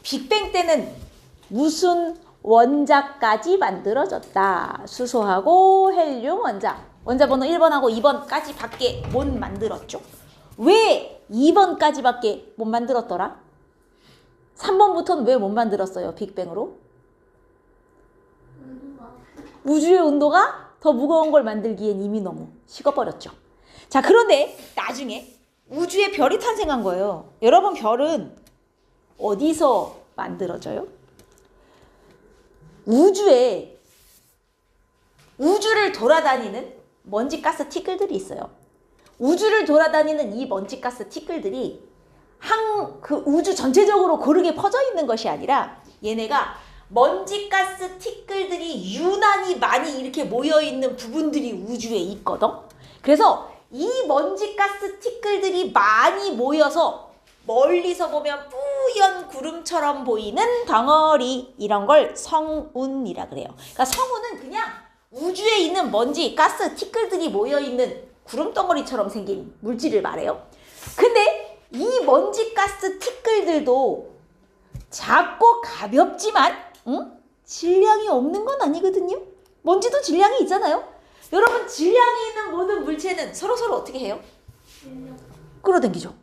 빅뱅 때는 무슨 원자까지 만들어졌다. 수소하고 헬륨 원자. 원자 번호 1번하고 2번까지 밖에 못 만들었죠. 왜 2번까지밖에 못 만들었더라? 3번부터는 왜 못 만들었어요? 빅뱅으로? 우주의 온도가 더 무거운 걸 만들기엔 이미 너무 식어버렸죠. 자, 그런데 나중에 우주에 별이 탄생한 거예요. 여러분, 별은 어디서 만들어져요? 우주를 돌아다니는 먼지가스 티끌들이 있어요. 우주를 돌아다니는 이 먼지가스 티끌들이 그 우주 전체적으로 고르게 퍼져 있는 것이 아니라 얘네가 먼지가스 티끌들이 유난히 많이 이렇게 모여있는 부분들이 우주에 있거든. 그래서 이 먼지가스 티끌들이 많이 모여서 멀리서 보면 뿌연 구름처럼 보이는 덩어리, 이런 걸 성운이라 그래요. 그러니까 성운은 그냥 우주에 있는 먼지, 가스, 티끌들이 모여있는 구름덩어리처럼 생긴 물질을 말해요. 근데 이 먼지, 가스, 티끌들도 작고 가볍지만 질량이 없는 건 아니거든요. 먼지도 질량이 있잖아요. 여러분, 질량이 있는 모든 물체는 서로서로 어떻게 해요? 끌어당기죠.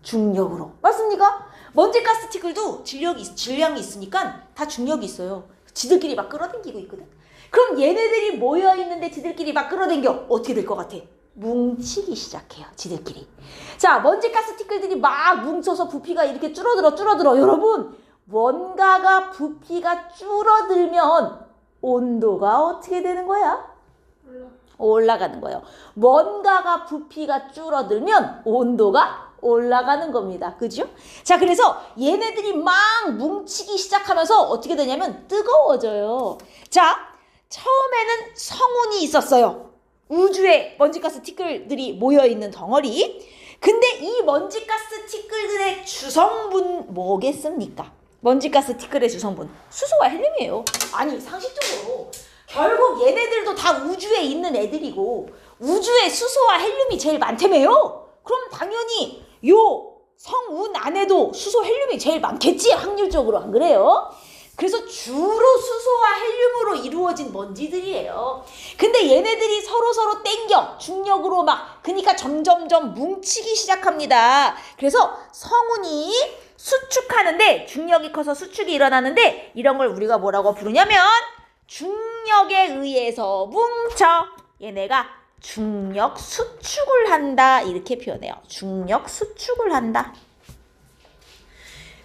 중력으로. 맞습니까? 먼지, 가스, 티끌도 질량이 있으니까 다 중력이 있어요. 지들끼리 막 끌어당기고 있거든. 그럼 얘네들이 모여있는데 지들끼리 막 끌어당겨. 어떻게 될 것 같아? 뭉치기 시작해요. 지들끼리. 자, 먼지, 가스, 티끌들이 막 뭉쳐서 부피가 이렇게 줄어들어. 여러분, 뭔가가 부피가 줄어들면 온도가 어떻게 되는 거야? 올라가는 거예요. 뭔가가 부피가 줄어들면 온도가 올라가는 겁니다. 그죠? 자, 그래서 얘네들이 막 뭉치기 시작하면서 어떻게 되냐면 뜨거워져요. 자, 처음에는 성운이 있었어요. 우주에 먼지가스 티끌들이 모여있는 덩어리. 근데 이 먼지가스 티끌들의 주성분 뭐겠습니까? 먼지가스 티끌의 주성분 수소와 헬륨이에요. 아니, 상식적으로 결국 얘네들도 다 우주에 있는 애들이고 우주에 수소와 헬륨이 제일 많다며요. 그럼 당연히 요 성운 안에도 수소, 헬륨이 제일 많겠지, 확률적으로. 안 그래요? 그래서 주로 수소와 헬륨으로 이루어진 먼지들이에요. 근데 얘네들이 서로서로 땡겨 중력으로 막, 그러니까 점점점 뭉치기 시작합니다. 그래서 성운이 수축하는데, 중력이 커서 수축이 일어나는데, 이런 걸 우리가 뭐라고 부르냐면 중력에 의해서 뭉쳐. 얘네가 중력 수축을 한다, 이렇게 표현해요. 중력 수축을 한다.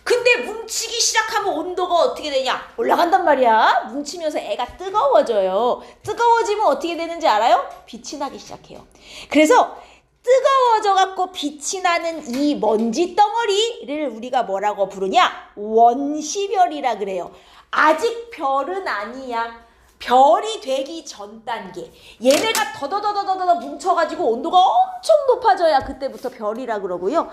근데 뭉치기 시작하면 온도가 어떻게 되냐? 올라간단 말이야. 뭉치면서 애가 뜨거워져요. 뜨거워지면 어떻게 되는지 알아요? 빛이 나기 시작해요. 그래서 뜨거워져갖고 빛이 나는 이 먼지 덩어리를 우리가 뭐라고 부르냐? 원시별이라 그래요. 아직 별은 아니야. 별이 되기 전 단계. 얘네가 더더더더더 뭉쳐가지고 온도가 엄청 높아져야 그때부터 별이라 그러고요.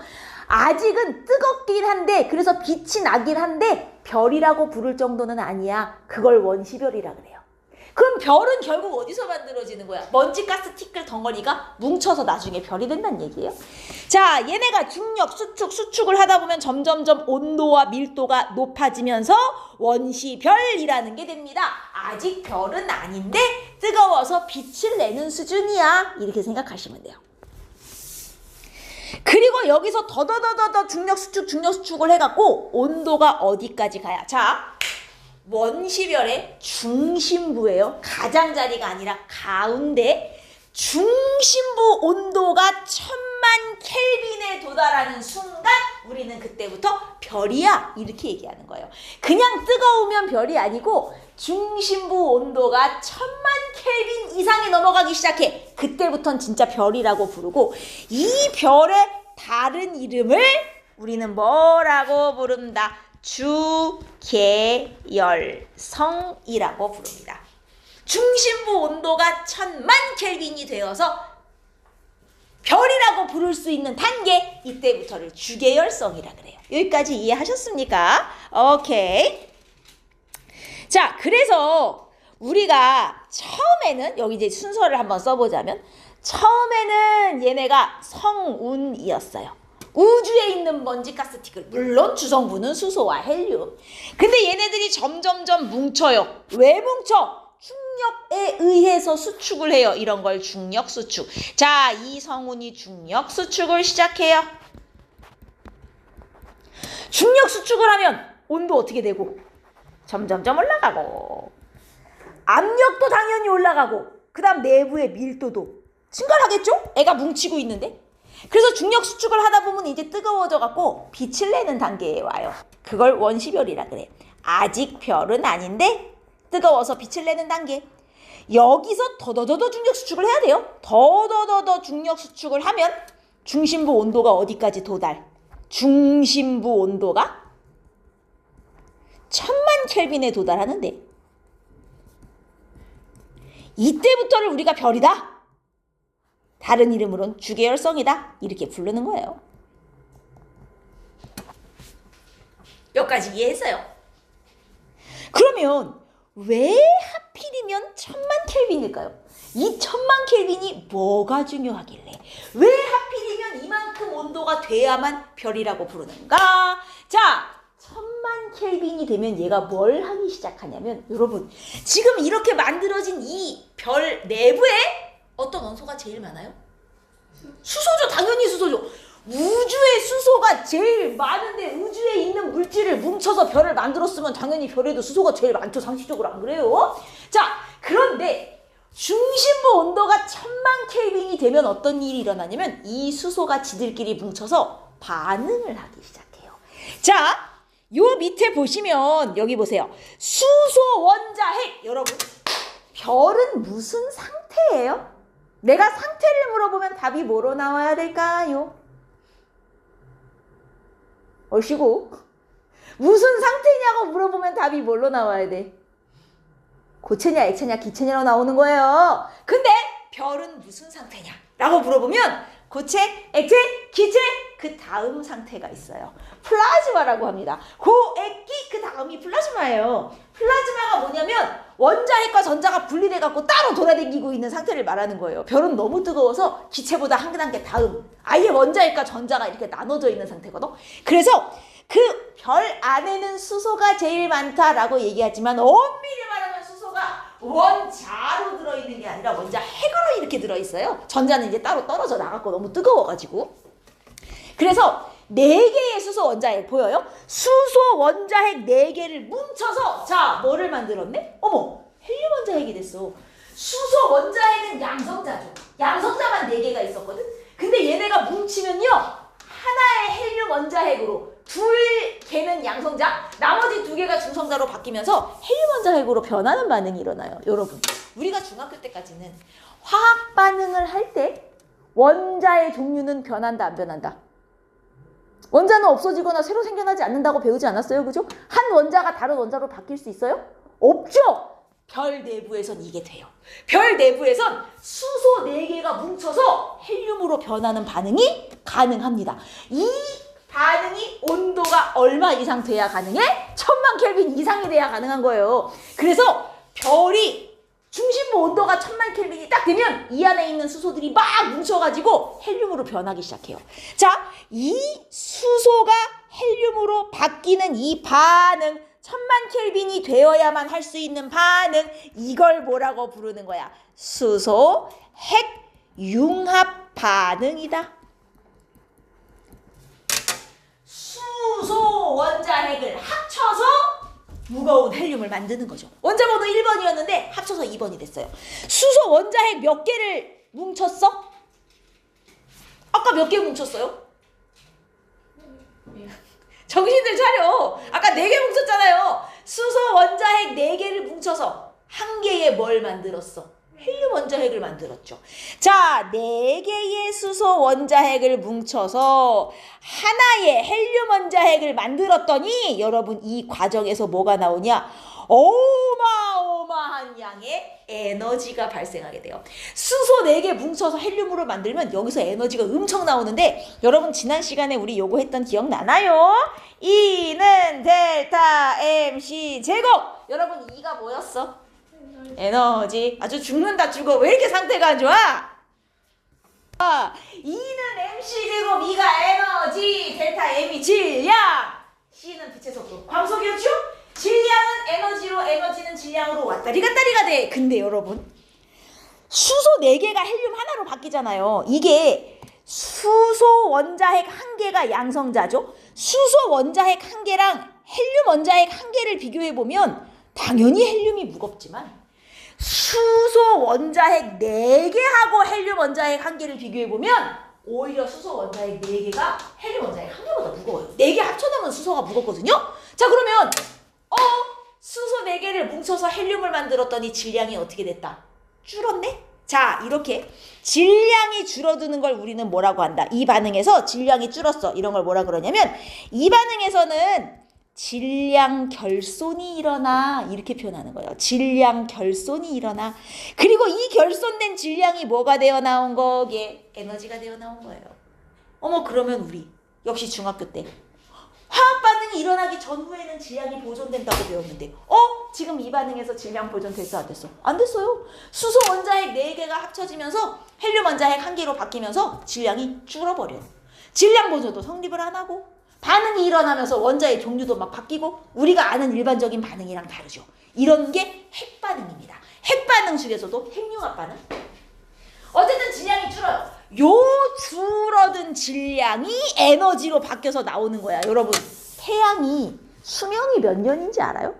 아직은 뜨겁긴 한데, 그래서 빛이 나긴 한데 별이라고 부를 정도는 아니야. 그걸 원시별이라 그래요. 그럼 별은 결국 어디서 만들어지는 거야? 먼지, 가스, 티끌 덩어리가 뭉쳐서 나중에 별이 된다는 얘기예요. 자, 얘네가 중력, 수축을 하다 보면 점점점 온도와 밀도가 높아지면서 원시별이라는 게 됩니다. 아직 별은 아닌데 뜨거워서 빛을 내는 수준이야. 이렇게 생각하시면 돼요. 그리고 여기서 더더더더 중력, 수축을 해갖고 온도가 어디까지 가야? 자, 원시별의 중심부예요. 가장자리가 아니라 가운데. 중심부 온도가 1000만 켈빈에 도달하는 순간 우리는 그때부터 별이야, 이렇게 얘기하는 거예요. 그냥 뜨거우면 별이 아니고 중심부 온도가 1000만 켈빈 이상이 넘어가기 시작해. 그때부터는 진짜 별이라고 부르고, 이 별의 다른 이름을 우리는 뭐라고 부른다? 주계열성이라고 부릅니다. 중심부 온도가 1000만 켈빈이 되어서 별이라고 부를 수 있는 단계, 이때부터를 주계열성이라 그래요. 여기까지 이해하셨습니까? 오케이. 자, 그래서 우리가 처음에는, 여기 이제 순서를 한번 써보자면, 처음에는 얘네가 성운이었어요. 우주에 있는 먼지 가스 티끌. 물론 주성분은 수소와 헬륨. 근데 얘네들이 점점점 뭉쳐요. 왜 뭉쳐? 중력에 의해서 수축을 해요. 이런 걸 중력 수축. 자, 이 성운이 중력 수축을 시작해요. 중력 수축을 하면 온도 어떻게 되고? 점점점 올라가고, 압력도 당연히 올라가고, 그 다음 내부의 밀도도 증가하겠죠? 애가 뭉치고 있는데. 그래서 중력 수축을 하다 보면 이제 뜨거워져 갖고 빛을 내는 단계에 와요. 그걸 원시별이라 그래. 아직 별은 아닌데 뜨거워서 빛을 내는 단계. 여기서 더더더 중력 수축을 해야 돼요. 더더더 중력 수축을 하면 중심부 온도가 어디까지 도달? 중심부 온도가 1000만 켈빈에 도달하는데, 이때부터를 우리가 별이다, 다른 이름으로는 주계열성이다, 이렇게 부르는 거예요. 여기까지 이해했어요? 그러면 왜 하필이면 1000만 켈빈일까요? 이 1000만 켈빈이 뭐가 중요하길래 왜 하필이면 이만큼 온도가 돼야만 별이라고 부르는가? 자, 1000만 켈빈이 되면 얘가 뭘 하기 시작하냐면, 여러분 지금 이렇게 만들어진 이 별 내부에 어떤 원소가 제일 많아요? 수소죠. 당연히 수소죠. 우주에 수소가 제일 많은데 우주에 있는 물질을 뭉쳐서 별을 만들었으면 당연히 별에도 수소가 제일 많죠. 상식적으로 안 그래요? 자, 그런데 중심부 온도가 1000만 켈빈이 되면 어떤 일이 일어나냐면 이 수소가 지들끼리 뭉쳐서 반응을 하기 시작해요. 자, 요 밑에 보시면 여기 보세요. 수소 원자핵. 여러분, 별은 무슨 상태예요? 내가 상태를 물어보면 답이 뭐로 나와야 될까요? 얼씨구, 무슨 상태냐고 물어보면 답이 뭘로 나와야 돼? 고체냐, 액체냐, 기체냐로 나오는 거예요. 근데 별은 무슨 상태냐 라고 물어보면 고체, 액체, 기체, 그 다음 상태가 있어요. 플라즈마라고 합니다. 고액기, 그 다음이 플라즈마예요. 플라즈마가 뭐냐면 원자핵과 전자가 분리돼갖고 따로 돌아다니고 있는 상태를 말하는 거예요. 별은 너무 뜨거워서 기체보다 한 단계 다음, 아예 원자핵과 전자가 이렇게 나눠져 있는 상태거든. 그래서 그 별 안에는 수소가 제일 많다라고 얘기하지만 엄밀히 말하면 수소가 원자로 들어있는 게 아니라 원자핵으로 이렇게 들어있어요. 전자는 이제 따로 떨어져 나갔고 너무 뜨거워가지고. 그래서 4개의 수소 원자핵 보여요? 수소 원자핵 4개를 뭉쳐서, 자, 뭐를 만들었네? 어머, 헬륨 원자핵이 됐어. 수소 원자핵은 양성자죠. 양성자만 4개가 있었거든? 근데 얘네가 뭉치면요, 하나의 헬륨 원자핵으로, 걔는 양성자, 나머지 2개가 중성자로 바뀌면서 헬륨 원자핵으로 변하는 반응이 일어나요. 여러분, 우리가 중학교 때까지는 화학 반응을 할 때 원자의 종류는 변한다, 안 변한다? 원자는 없어지거나 새로 생겨나지 않는다고 배우지 않았어요? 그죠? 한 원자가 다른 원자로 바뀔 수 있어요? 없죠? 별 내부에선 이게 돼요. 별 내부에선 수소 4개가 뭉쳐서 헬륨으로 변하는 반응이 가능합니다. 이 반응이 온도가 얼마 이상 돼야 가능해? 1000만 켈빈 이상이 돼야 가능한 거예요. 그래서 별이 중심부 온도가 1000만 켈빈이 딱 되면 이 안에 있는 수소들이 막 뭉쳐가지고 헬륨으로 변하기 시작해요. 자, 이 수소가 헬륨으로 바뀌는 이 반응, 1000만 켈빈이 되어야만 할 수 있는 반응, 이걸 뭐라고 부르는 거야? 수소 핵 융합 반응이다. 수소 원자핵을 합쳐서 무거운 헬륨을 만드는 거죠. 원자번호 1번이었는데 합쳐서 2번이 됐어요. 수소 원자핵 몇 개를 뭉쳤어? 아까 몇 개 뭉쳤어요? 정신들 차려. 아까 4개 뭉쳤잖아요. 수소 원자핵 4개를 뭉쳐서 한 개의 뭘 만들었어? 헬륨 원자핵을 만들었죠. 자, 4개의 수소 원자핵을 뭉쳐서 하나의 헬륨 원자핵을 만들었더니 여러분, 이 과정에서 뭐가 나오냐? 어마어마한 양의 에너지가 발생하게 돼요. 수소 4개 뭉쳐서 헬륨으로 만들면 여기서 에너지가 엄청 나오는데, 여러분 지난 시간에 우리 요거 했던 기억나나요? E는 델타 MC 제곱. 여러분, E가 뭐였어? 에너지. 아주 죽는다 죽어. 왜 이렇게 상태가 안 좋아? E는 mc제곱, E가 에너지, 델타 M이 질량, C는 빛의 속도, 광속이었죠? 질량은 에너지로, 에너지는 질량으로 왔다리 갔다리가 돼. 근데 여러분, 수소 4개가 헬륨 하나로 바뀌잖아요. 이게 수소 원자핵 1개가 양성자죠. 수소 원자핵 1개랑 헬륨 원자핵 1개를 비교해보면 당연히 헬륨이 무겁지만 수소 원자핵 4개하고 헬륨 원자핵 1개를 비교해보면 오히려 수소 원자핵 4개가 헬륨 원자핵 1개보다 무거워요. 4개 합쳐놓으면 수소가 무겁거든요. 자, 그러면 수소 4개를 뭉쳐서 헬륨을 만들었더니 질량이 어떻게 됐다? 줄었네? 자, 이렇게 질량이 줄어드는 걸 우리는 뭐라고 한다? 이 반응에서 질량이 줄었어. 이런 걸 뭐라 그러냐면 이 반응에서는 질량 결손이 일어나, 이렇게 표현하는 거예요. 질량 결손이 일어나. 그리고 이 결손된 질량이 뭐가 되어 나온 거게? 에너지가 되어 나온 거예요. 어머, 그러면 우리 역시 중학교 때 화학 반응이 일어나기 전후에는 질량이 보존된다고 배웠는데 지금 이 반응에서 질량 보존 됐어, 안 됐어? 안 됐어요. 수소 원자핵 4개가 합쳐지면서 헬륨 원자핵 1개로 바뀌면서 질량이 줄어버려. 질량 보존도 성립을 안 하고 반응이 일어나면서 원자의 종류도 막 바뀌고 우리가 아는 일반적인 반응이랑 다르죠. 이런 게 핵반응입니다. 핵반응 중에서도 핵융합 반응. 어쨌든 질량이 줄어요. 요 줄어든 질량이 에너지로 바뀌어서 나오는 거야. 여러분, 태양이 수명이 몇 년인지 알아요?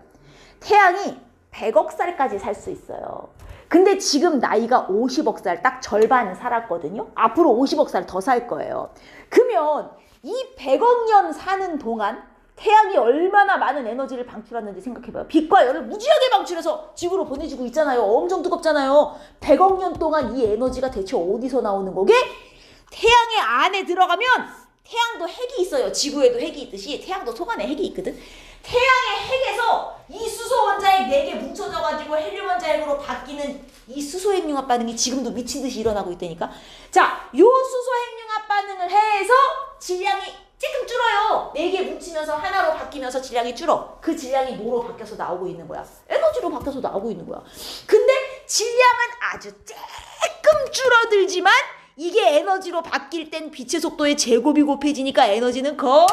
태양이 100억 살까지 살 수 있어요. 근데 지금 나이가 50억 살, 딱 절반 살았거든요. 앞으로 50억 살 더 살 거예요. 그러면 이 100억 년 사는 동안 태양이 얼마나 많은 에너지를 방출하는지 생각해봐요. 빛과 열을 무지하게 방출해서 지구로 보내주고 있잖아요. 엄청 뜨겁잖아요. 100억 년 동안 이 에너지가 대체 어디서 나오는 거게? 태양의 안에 들어가면 태양도 핵이 있어요. 지구에도 핵이 있듯이 태양도 속 안에 핵이 있거든. 태양의 핵에서 이 수소 원자핵 4개 뭉쳐져가지고 헬륨 원자핵으로 바뀌는 이 수소 핵융합 반응이 지금도 미친 듯이 일어나고 있다니까. 자, 요 수소 핵융합 반응을 해서 질량이 조금 줄어요. 4개 뭉치면서 하나로 바뀌면서 질량이 줄어. 그 질량이 뭐로 바뀌어서 나오고 있는 거야? 에너지로 바뀌어서 나오고 있는 거야. 근데 질량은 아주 조금 줄어들지만 이게 에너지로 바뀔 땐 빛의 속도의 제곱이 곱해지니까 에너지는 겁나게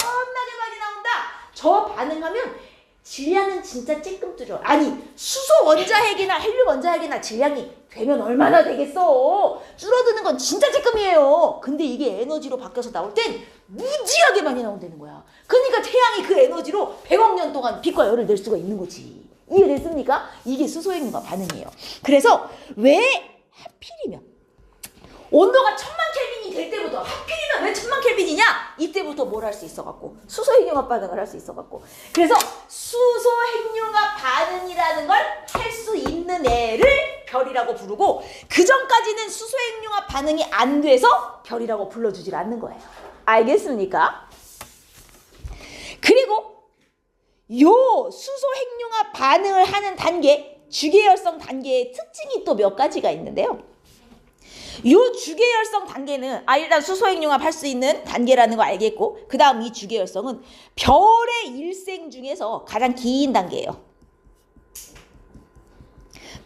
많이 나온다. 저 반응하면 질량은 진짜 쬐끔 줄어. 아니, 수소 원자핵이나 헬륨 원자핵이나 질량이 되면 얼마나 되겠어. 줄어드는 건 진짜 쬐끔이에요. 근데 이게 에너지로 바뀌어서 나올 땐 무지하게 많이 나온다는 거야. 그러니까 태양이 그 에너지로 100억 년 동안 빛과 열을 낼 수가 있는 거지. 이해됐습니까? 이게 수소핵융합 반응이에요. 그래서 왜 하필이면 온도가 1000만 켈빈이 될 때부터, 하필이면 왜 1000만 켈빈이냐? 이때부터 뭘 할 수 있어갖고 수소 핵융합 반응을 할 수 있어갖고. 그래서 수소 핵융합 반응이라는 걸 할 수 있는 애를 별이라고 부르고, 그 전까지는 수소 핵융합 반응이 안 돼서 별이라고 불러주질 않는 거예요. 알겠습니까? 그리고 요 수소 핵융합 반응을 하는 단계, 주계열성 단계의 특징이 또 몇 가지가 있는데요. 요 주계열성 단계는 일단 수소 핵융합 할 수 있는 단계라는 거 알겠고, 그 다음 이 주계열성은 별의 일생 중에서 가장 긴 단계예요.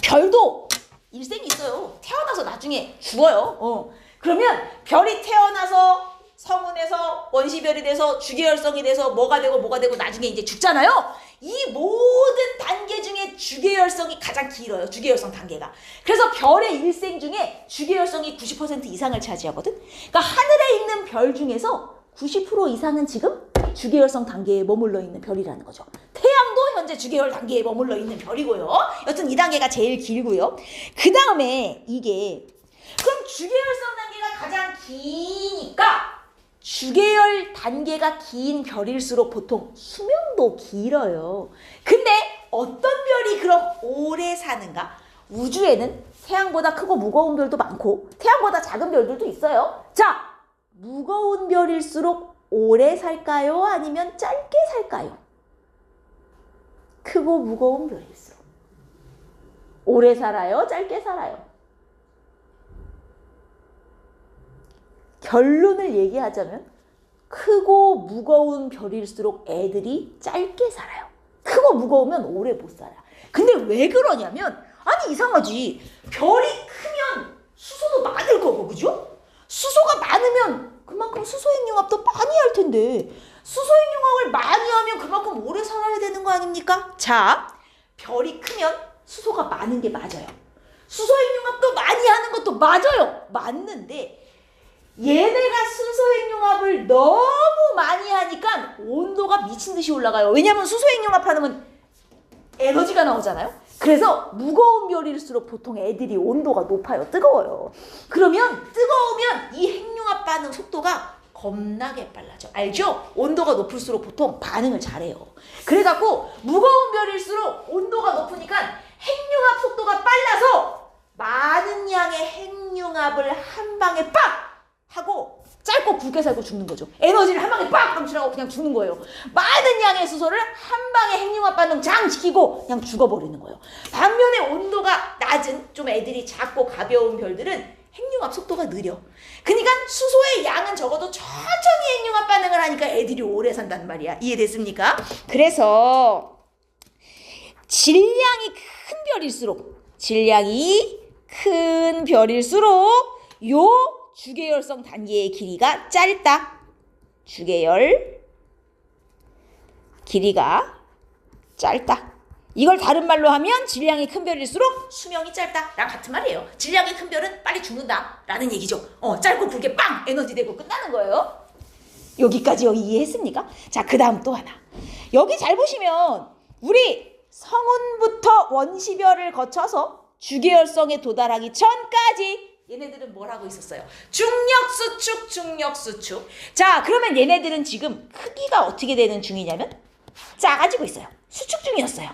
별도 일생이 있어요. 태어나서 나중에 죽어요. 그러면 별이 태어나서 성운에서 원시별이 돼서 주계열성이 돼서 뭐가 되고 나중에 이제 죽잖아요. 이 모든 단계 중에 주계열성이 가장 길어요. 주계열성 단계가. 그래서 별의 일생 중에 주계열성이 90% 이상을 차지하거든. 그러니까 하늘에 있는 별 중에서 90% 이상은 지금 주계열성 단계에 머물러 있는 별이라는 거죠. 태양도 현재 주계열 단계에 머물러 있는 별이고요. 여튼 이 단계가 제일 길고요. 그 다음에 이게, 그럼 주계열성 단계가 가장 기니까 주계열 단계가 긴 별일수록 보통 수명도 길어요. 근데 어떤 별이 그럼 오래 사는가? 우주에는 태양보다 크고 무거운 별도 많고 태양보다 작은 별들도 있어요. 자, 무거운 별일수록 오래 살까요? 아니면 짧게 살까요? 크고 무거운 별일수록. 오래 살아요? 짧게 살아요? 결론을 얘기하자면 크고 무거운 별일수록 애들이 짧게 살아요. 크고 무거우면 오래 못 살아. 근데 왜 그러냐면, 아니 이상하지. 별이 크면 수소도 많을 거고, 그죠? 수소가 많으면 그만큼 수소핵융합도 많이 할 텐데 수소핵융합을 많이 하면 그만큼 오래 살아야 되는 거 아닙니까? 자, 별이 크면 수소가 많은 게 맞아요. 수소핵융합도 많이 하는 것도 맞아요. 맞는데 얘네가 수소핵융합을 너무 많이 하니까 온도가 미친 듯이 올라가요. 왜냐면 수소핵융합 하면 에너지가 나오잖아요. 그래서 무거운 별일수록 보통 애들이 온도가 높아요. 뜨거워요. 그러면 뜨거우면 이 핵융합 반응 속도가 겁나게 빨라져. 알죠? 온도가 높을수록 보통 반응을 잘해요. 그래갖고 무거운 별일수록 온도가 높으니까 핵융합 속도가 빨라서 많은 양의 핵융합을 한 방에 빡! 하고 짧고 굵게 살고 죽는 거죠. 에너지를 한 방에 빡! 방출하고 그냥 죽는 거예요. 많은 양의 수소를 한 방에 핵융합 반응 장 시키고 그냥 죽어버리는 거예요. 반면에 온도가 낮은 좀 애들이 작고 가벼운 별들은 핵융합 속도가 느려. 그러니까 수소의 양은 적어도 천천히 핵융합 반응을 하니까 애들이 오래 산단 말이야. 이해됐습니까? 그래서 질량이 큰 별일수록 요 주계열성 단계의 길이가 짧다. 주계열 길이가 짧다. 이걸 다른 말로 하면 질량이 큰 별일수록 수명이 짧다. 랑 같은 말이에요. 질량이 큰 별은 빨리 죽는다. 라는 얘기죠. 짧고 굵게 빵! 에너지 되고 끝나는 거예요. 여기까지 이해했습니까? 자, 그 다음 또 하나. 여기 잘 보시면 우리 성운부터 원시별을 거쳐서 주계열성에 도달하기 전까지 얘네들은 뭘 하고 있었어요? 중력수축. 자, 그러면 얘네들은 지금 크기가 어떻게 되는 중이냐면 작아지고 있어요. 수축 중이었어요.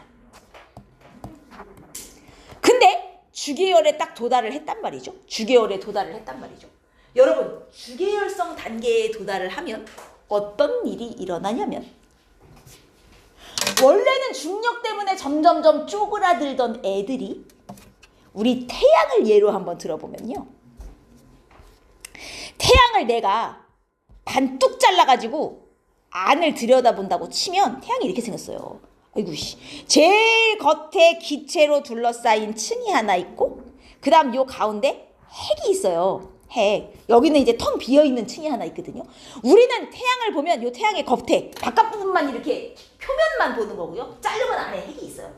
근데 주계열에 딱 도달을 했단 말이죠. 여러분, 주계열성 단계에 도달을 하면 어떤 일이 일어나냐면 원래는 중력 때문에 점점점 쪼그라들던 애들이 우리 태양을 예로 한번 들어보면요. 태양을 내가 반뚝 잘라가지고 안을 들여다본다고 치면 태양이 이렇게 생겼어요. 아이고 씨. 제일 겉에 기체로 둘러싸인 층이 하나 있고 그 다음 요 가운데 핵이 있어요. 핵. 여기는 이제 텅 비어있는 층이 하나 있거든요. 우리는 태양을 보면 요 태양의 겉에 바깥 부분만 이렇게 표면만 보는 거고요. 자르면 안에 핵이 있어요.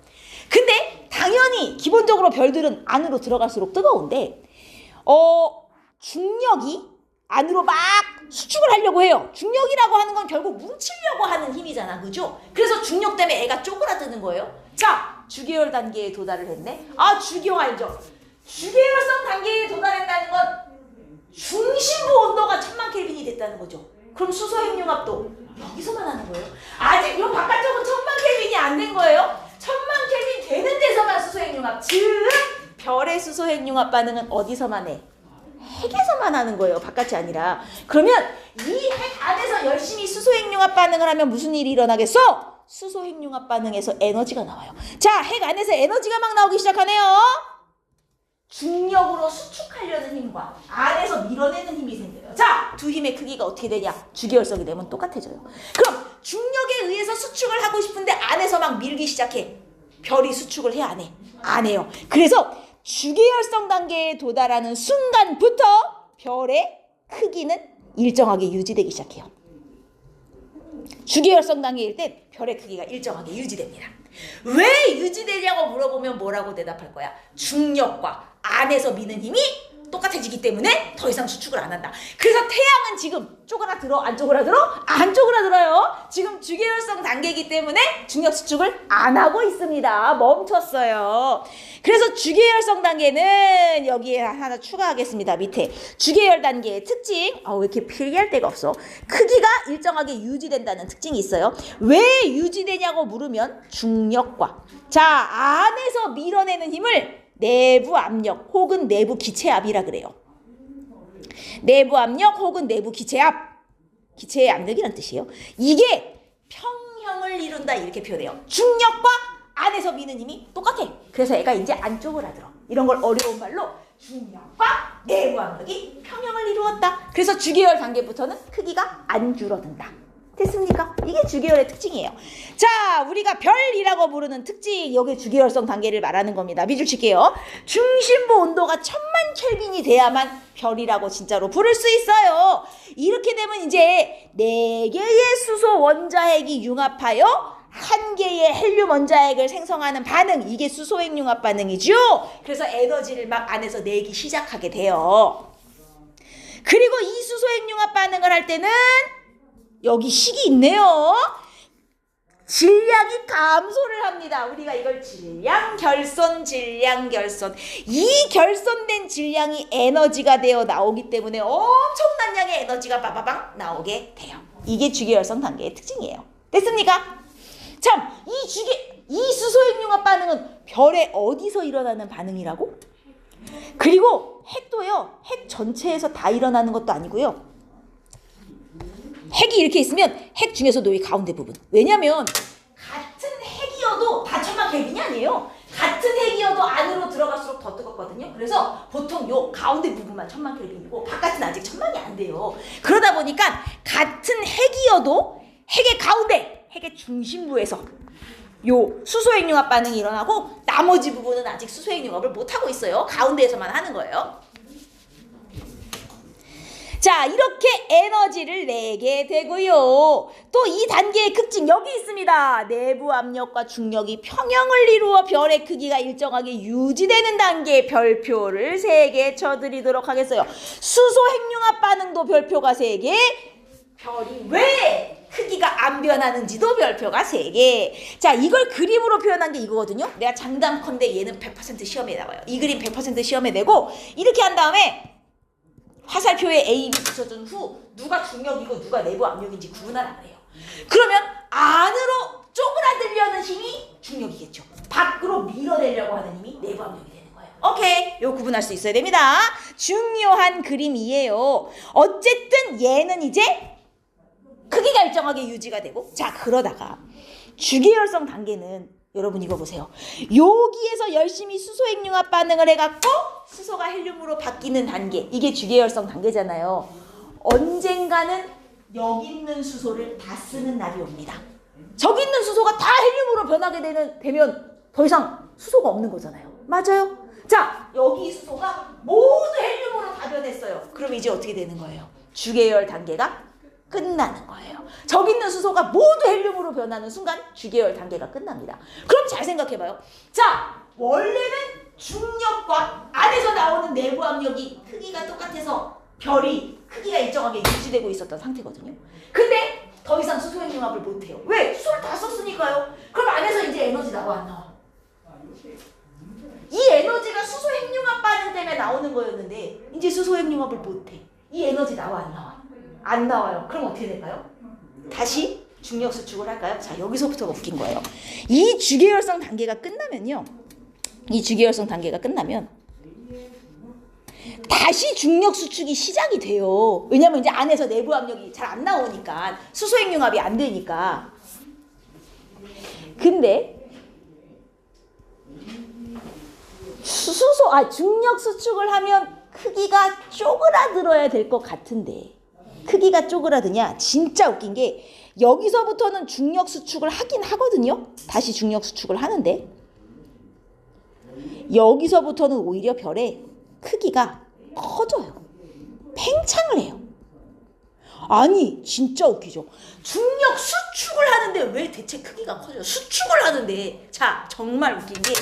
근데 당연히 기본적으로 별들은 안으로 들어갈수록 뜨거운데 중력이 안으로 막 수축을 하려고 해요. 중력이라고 하는 건 결국 뭉치려고 하는 힘이잖아. 그죠? 그래서 중력 때문에 애가 쪼그라드는 거예요. 자, 주계열 단계에 도달을 했네. 아, 주경 알죠? 주계열성 단계에 도달했다는 건 중심부 온도가 1000만 켈빈이 됐다는 거죠. 그럼 수소 핵융합도 여기서만 하는 거예요. 아직 요 바깥쪽은 1000만 켈빈이 안 된 거예요. 1000만 켈빈 되는 데서만 수소 핵융합. 즉 별의 수소 핵융합 반응은 어디서만 해? 핵에서만 하는 거예요. 바깥이 아니라. 그러면 이 핵 안에서 열심히 수소 핵융합 반응을 하면 무슨 일이 일어나겠어? 수소 핵융합 반응에서 에너지가 나와요. 자, 핵 안에서 에너지가 막 나오기 시작하네요. 중력으로 수축하려는 힘과 안에서 밀어내는 힘이 생겨요. 자, 두 힘의 크기가 어떻게 되냐? 주계열성이 되면 똑같아져요. 그럼 중력에 의해서 수축을 하고 싶은데 안에서 막 밀기 시작해. 별이 수축을 해, 안 해? 안 해요. 그래서 주계열성 단계에 도달하는 순간부터 별의 크기는 일정하게 유지되기 시작해요. 주계열성 단계일 땐 별의 크기가 일정하게 유지됩니다. 왜 유지되냐고 물어보면 뭐라고 대답할 거야? 중력과 안에서 미는 힘이 똑같아지기 때문에 더 이상 수축을 안 한다. 그래서 태양은 지금 쪼그라들어? 안 쪼그라들어? 안 쪼그라들어요. 지금 주계열성 단계이기 때문에 중력 수축을 안 하고 있습니다. 멈췄어요. 그래서 주계열성 단계는 여기에 하나 추가하겠습니다. 밑에 주계열 단계의 특징. 왜 이렇게 필기할 데가 없어. 크기가 일정하게 유지된다는 특징이 있어요. 왜 유지되냐고 물으면 중력과 자, 안에서 밀어내는 힘을 내부 압력 혹은 내부 기체압이라 그래요. 내부 압력 혹은 내부 기체압. 기체의 압력이란 뜻이에요. 이게 평형을 이룬다 이렇게 표현해요. 중력과 안에서 미는 힘이 똑같아. 그래서 애가 이제 안 쪼그라들어. 이런 걸 어려운 말로 중력과 내부 압력이 평형을 이루었다. 그래서 주계열 단계부터는 크기가 안 줄어든다. 됐습니까? 이게 주계열의 특징이에요. 자, 우리가 별이라고 부르는 특징, 여기 주계열성 단계를 말하는 겁니다. 밑줄 칠게요. 중심부 온도가 1000만 켈빈이 돼야만 별이라고 진짜로 부를 수 있어요. 이렇게 되면 이제 4개의 수소 원자핵이 융합하여 1개의 헬륨 원자핵을 생성하는 반응, 이게 수소핵 융합 반응이죠. 그래서 에너지를 막 안에서 내기 시작하게 돼요. 그리고 이 수소핵 융합 반응을 할 때는 여기 식이 있네요. 질량이 감소를 합니다. 우리가 이걸 질량 결손, 질량 결손. 이 결손된 질량이 에너지가 되어 나오기 때문에 엄청난 양의 에너지가 빠바방 나오게 돼요. 이게 주계열성 단계의 특징이에요. 됐습니까? 참, 이 수소핵 융합 반응은 별에 어디서 일어나는 반응이라고? 그리고 핵도요, 핵 전체에서 다 일어나는 것도 아니고요. 핵이 이렇게 있으면 핵 중에서도 이 가운데 부분. 왜냐면 같은 핵이어도 다 1000만 켈빈이 아니에요. 같은 핵이어도 안으로 들어갈수록 더 뜨겁거든요. 그래서 보통 요 가운데 부분만 1000만 켈빈이고 바깥은 아직 1000만이 안 돼요. 그러다 보니까 같은 핵이어도 핵의 가운데, 핵의 중심부에서 요 수소핵 융합 반응이 일어나고 나머지 부분은 아직 수소핵 융합을 못하고 있어요. 가운데에서만 하는 거예요. 자, 이렇게 에너지를 내게 되고요. 또 이 단계의 특징 여기 있습니다. 내부 압력과 중력이 평형을 이루어 별의 크기가 일정하게 유지되는 단계의 별표를 3개 쳐드리도록 하겠어요. 수소 핵융합 반응도 별표가 3개, 별이 왜 크기가 안 변하는지도 별표가 3개. 자, 이걸 그림으로 표현한 게 이거거든요. 내가 장담컨대 얘는 100% 시험에 나와요. 이 그림 100% 시험에 내고 이렇게 한 다음에 화살표에 A, B 붙여준 후 누가 중력이고 누가 내부 압력인지 구분하라 그래요. 그러면 안으로 쪼그라들려는 힘이 중력이겠죠. 밖으로 밀어내려고 하는 힘이 내부 압력이 되는 거예요. 오케이, 요 구분할 수 있어야 됩니다. 중요한 그림이에요. 어쨌든 얘는 이제 크기가 일정하게 유지가 되고, 자, 그러다가 주계열성 단계는 여러분 이거 보세요. 여기에서 열심히 수소핵 융합 반응을 해갖고 수소가 헬륨으로 바뀌는 단계, 이게 주계열성 단계잖아요. 언젠가는 여기 있는 수소를 다 쓰는 날이 옵니다. 저기 있는 수소가 다 헬륨으로 변하게 되면 더 이상 수소가 없는 거잖아요. 맞아요? 자, 여기 수소가 모두 헬륨으로 다 변했어요. 그럼 이제 어떻게 되는 거예요? 주계열 단계가 끝나는 거예요. 저기 있는 수소가 모두 헬륨으로 변하는 순간 주계열 단계가 끝납니다. 그럼 잘 생각해봐요. 자, 원래는 중력과 안에서 나오는 내부 압력이 크기가 똑같아서 별이 크기가 일정하게 유지되고 있었던 상태거든요. 근데 더 이상 수소핵 융합을 못해요. 왜? 수소를 다 썼으니까요. 그럼 안에서 이제 에너지 나와 안 나와? 이 에너지가 수소핵 융합 반응 때문에 나오는 거였는데 이제 수소핵 융합을 못해. 이 에너지 나와 안 나와? 안 나와요. 그럼 어떻게 될까요? 다시 중력 수축을 할까요? 자, 여기서부터가 웃긴 거예요. 이 주계열성 단계가 끝나면요. 이 주계열성 단계가 끝나면 다시 중력 수축이 시작이 돼요. 왜냐면 이제 안에서 내부 압력이 잘 안 나오니까, 수소핵 융합이 안 되니까. 근데 중력 수축을 하면 크기가 쪼그라들어야 될 것 같은데 크기가 쪼그라드냐? 진짜 웃긴 게 여기서부터는 중력 수축을 하긴 하거든요. 다시 중력 수축을 하는데 여기서부터는 오히려 별의 크기가 커져요. 팽창을 해요. 아니, 진짜 웃기죠. 중력 수축을 하는데 왜 대체 크기가 커져요? 수축을 하는데. 자, 정말 웃긴 게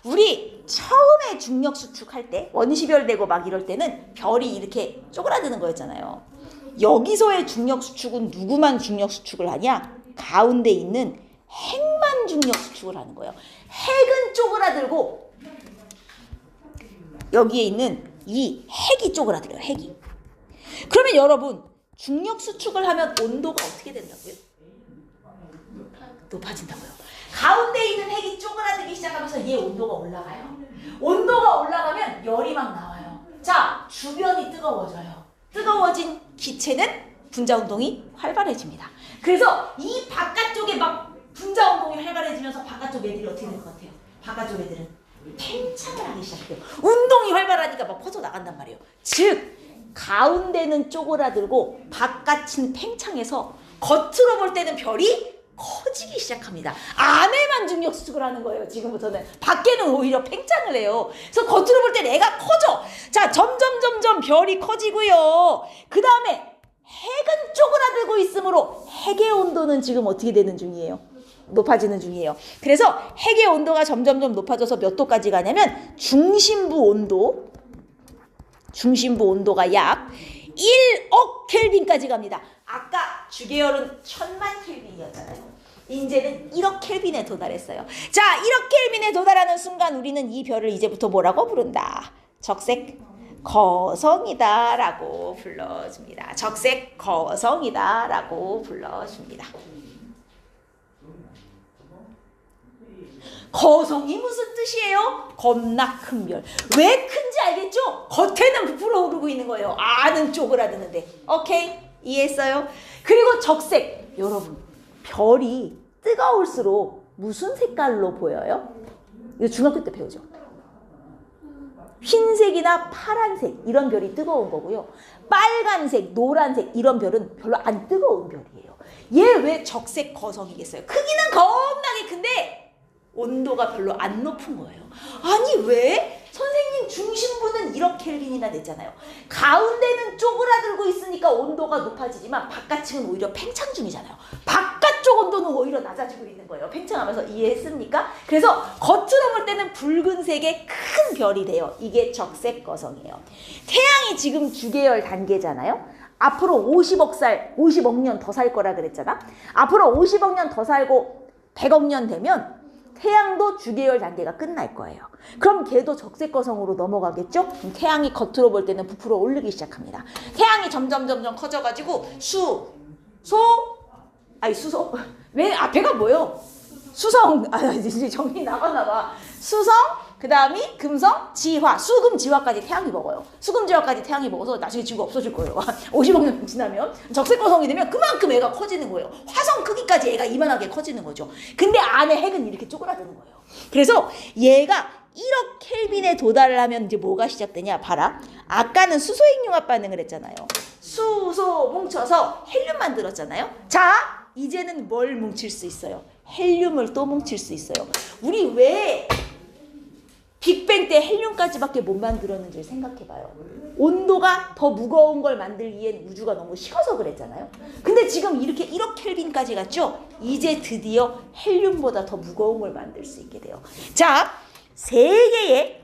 우리 처음에 중력 수축할 때 원시별 되고 막 이럴 때는 별이 이렇게 쪼그라드는 거였잖아요. 여기서의 중력 수축은 누구만 중력 수축을 하냐? 가운데 있는 핵만 중력 수축을 하는 거예요. 핵은 쪼그라들고 여기에 있는 이 핵이 쪼그라들어요. 핵이. 그러면 여러분, 중력 수축을 하면 온도가 어떻게 된다고요? 높아진다고요. 가운데 있는 핵이 쪼그라들기 시작하면서 얘 온도가 올라가요. 온도가 올라가면 열이 막 나와요. 자, 주변이 뜨거워져요. 뜨거워진 기체는 분자운동이 활발해집니다. 그래서 이 바깥쪽에 막 분자운동이 활발해지면서 바깥쪽 애들이 어떻게 될 것 같아요? 바깥쪽 애들은 팽창을 하기 시작해요. 운동이 활발하니까 막 퍼져나간단 말이에요. 즉, 가운데는 쪼그라들고 바깥은 팽창해서 겉으로 볼 때는 별이 커지기 시작합니다. 안에만 중력 수축을 하는 거예요. 지금부터는. 밖에는 오히려 팽창을 해요. 그래서 겉으로 볼 때는 애가 커져. 자, 점점 별이 커지고요. 그 다음에 핵은 쪼그라들고 있으므로 핵의 온도는 지금 어떻게 되는 중이에요? 높아지는 중이에요. 그래서 핵의 온도가 점점 높아져서 몇 도까지 가냐면 중심부 온도가 약 1억 켈빈까지 갑니다. 아까 주계열은 1000만 켈빈이었잖아요. 이제는 1억 켈빈에 도달했어요. 자, 1억 켈빈에 도달하는 순간 우리는 이 별을 이제부터 뭐라고 부른다? 적색 거성이다 라고 불러줍니다. 적색 거성이다 라고 불러줍니다. 거성이 무슨 뜻이에요? 겁나 큰 별. 왜 큰지 알겠죠? 겉에는 부풀어 오르고 있는 거예요. 안은 쪼그라드는데. 오케이? 이해했어요? 그리고 적색. 여러분, 별이 뜨거울수록 무슨 색깔로 보여요? 이거 중학교 때 배우죠. 흰색이나 파란색 이런 별이 뜨거운 거고요. 빨간색, 노란색 이런 별은 별로 안 뜨거운 별이에요. 얘 왜 적색 거성이겠어요? 크기는 겁나게 큰데 온도가 별로 안 높은 거예요. 아니 왜? 선생님 중심부는 1억 켈빈이나 됐잖아요. 가운데는 쪼그라들고 있으니까 온도가 높아지지만 바깥층은 오히려 팽창 중이잖아요. 바깥쪽 온도는 오히려 낮아지고 있는 거예요. 팽창하면서. 이해했습니까? 그래서 겉으로 볼 때는 붉은색의 큰 별이 돼요. 이게 적색 거성이에요. 태양이 지금 주계열 단계잖아요. 앞으로 50억 년 더 살 거라 그랬잖아. 앞으로 50억 년 더 살고 100억 년 되면 태양도 주계열 단계가 끝날 거예요. 그럼 걔도 적색 거성으로 넘어가겠죠? 그럼 태양이 겉으로 볼 때는 부풀어 오르기 시작합니다. 태양이 점점 커져가지고 수소? 왜? 배가 뭐예요? 수성. 이제 정리 나갔나 봐. 수성, 그 다음이 금성, 지화. 수금, 지화까지 태양이 먹어요. 수금, 지화까지 태양이 먹어서 나중에 지구가 없어질 거예요. 50억 년 지나면. 적색 거성이 되면 그만큼 애가 커지는 거예요. 화성 크기까지 애가 이만하게 커지는 거죠. 근데 안에 핵은 이렇게 쪼그라드는 거예요. 그래서 얘가 1억 켈빈에 도달을 하면 이제 뭐가 시작되냐? 봐라. 아까는 수소핵융합 반응을 했잖아요. 수소 뭉쳐서 헬륨 만들었잖아요. 자, 이제는 뭘 뭉칠 수 있어요? 헬륨을 또 뭉칠 수 있어요. 우리 왜 빅뱅 때 헬륨까지밖에 못 만들었는지 생각해봐요. 온도가 더 무거운 걸 만들기엔 우주가 너무 식어서 그랬잖아요. 근데 지금 이렇게 1억 켈빈까지 갔죠? 이제 드디어 헬륨보다 더 무거운 걸 만들 수 있게 돼요. 자, 3개의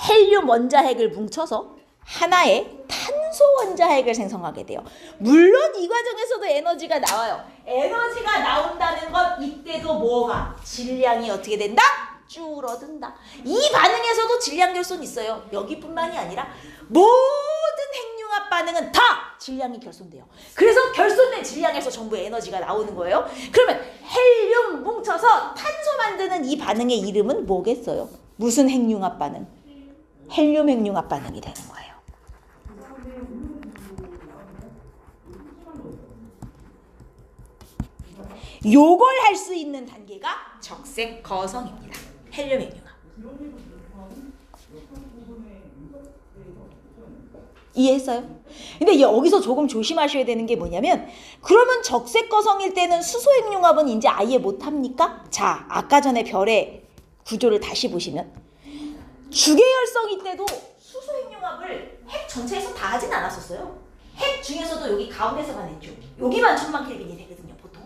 헬륨 원자핵을 뭉쳐서 하나의 탄소 원자핵을 생성하게 돼요. 물론 이 과정에서도 에너지가 나와요. 에너지가 나온다는 건 이때도 뭐가? 질량이 어떻게 된다? 줄어든다. 이 반응에서도 질량 결손이 있어요. 여기뿐만이 아니라 모든 핵융합 반응은 다 질량이 결손돼요. 그래서 결손된 질량에서 전부 에너지가 나오는 거예요. 그러면 헬륨 뭉쳐서 탄소 만드는 이 반응의 이름은 뭐겠어요? 무슨 핵융합 반응? 헬륨 핵융합 반응이 되는 거예요. 요걸 할 수 있는 단계가 적색 거성입니다. 헬륨 핵융합. 이해했어요? 근데 여기서 조금 조심하셔야 되는 게 뭐냐면, 그러면 적색 거성일 때는 수소 핵융합은 이제 아예 못합니까? 자, 아까 전에 별의 구조를 다시 보시면 주계열성일 때도 수소 핵융합을 핵 전체에서 다 하진 않았었어요. 핵 중에서도 여기 가운데서만 했죠. 여기만 1000만 켈빈이 되거든요, 보통.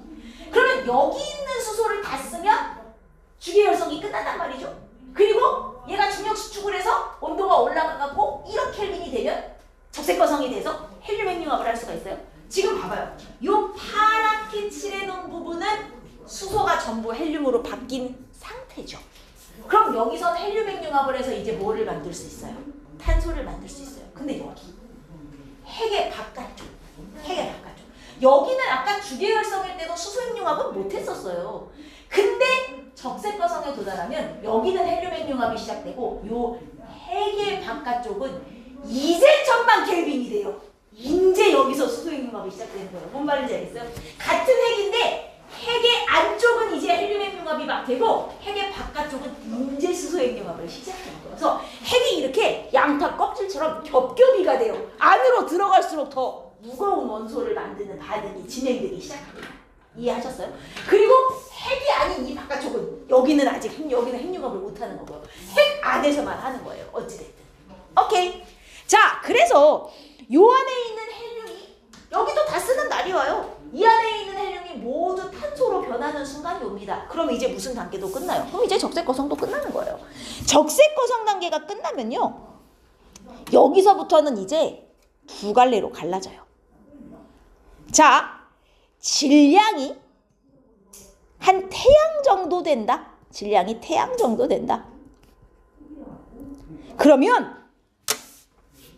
그러면 여기 있는 수소를 다 쓰면 주계열성이 끝난단 말이죠. 그리고 얘가 중력 수축을 해서 온도가 올라가고 1억 켈빈이 되면 적색거성이 돼서 헬륨 핵융합을 할 수가 있어요. 지금 봐봐요. 요 파랗게 칠해놓은 부분은 수소가 전부 헬륨으로 바뀐 상태죠. 그럼 여기서 헬륨 핵융합을 해서 이제 뭐를 만들 수 있어요? 탄소를 만들 수 있어요. 근데 여기 핵의 바깥쪽, 여기는 아까 주계열성일 때도 수소 핵융합은 못했었어요. 근데 적색거성에 도달하면 여기는 헬륨 핵융합이 시작되고 요 핵의 바깥쪽은 이제 1000만 켈빈이 돼요. 이제 여기서 수소 핵융합이 시작되는 거예요. 뭔 말인지 알겠어요? 같은 핵인데 핵의 안쪽은 이제 헬륨 핵융합이 막 되고 핵의 바깥쪽은 이제 수소 핵융합을 시작하는 거예요. 그래서 핵이 이렇게 양파 껍질처럼 겹겹이가 돼요. 안으로 들어갈수록 더 무거운 원소를 만드는 반응이 진행되기 시작합니다. 이해하셨어요? 그리고 핵이 아닌 이 바깥쪽은 여기는 아직 여기는 핵융합을 못하는 거고요. 핵 안에서만 하는 거예요. 어찌됐든. 오케이. 자, 그래서 요 안에 있는 헬륨이 여기도 다 쓰는 날이 와요. 이 안에 있는 헬륨이 모두 탄소로 변하는 순간이 옵니다. 그럼 이제 무슨 단계도 끝나요? 그럼 이제 적색거성도 끝나는 거예요. 적색거성 단계가 끝나면요. 여기서부터는 이제 두 갈래로 갈라져요. 자, 질량이 한 태양 정도 된다. 질량이 태양 정도 된다. 그러면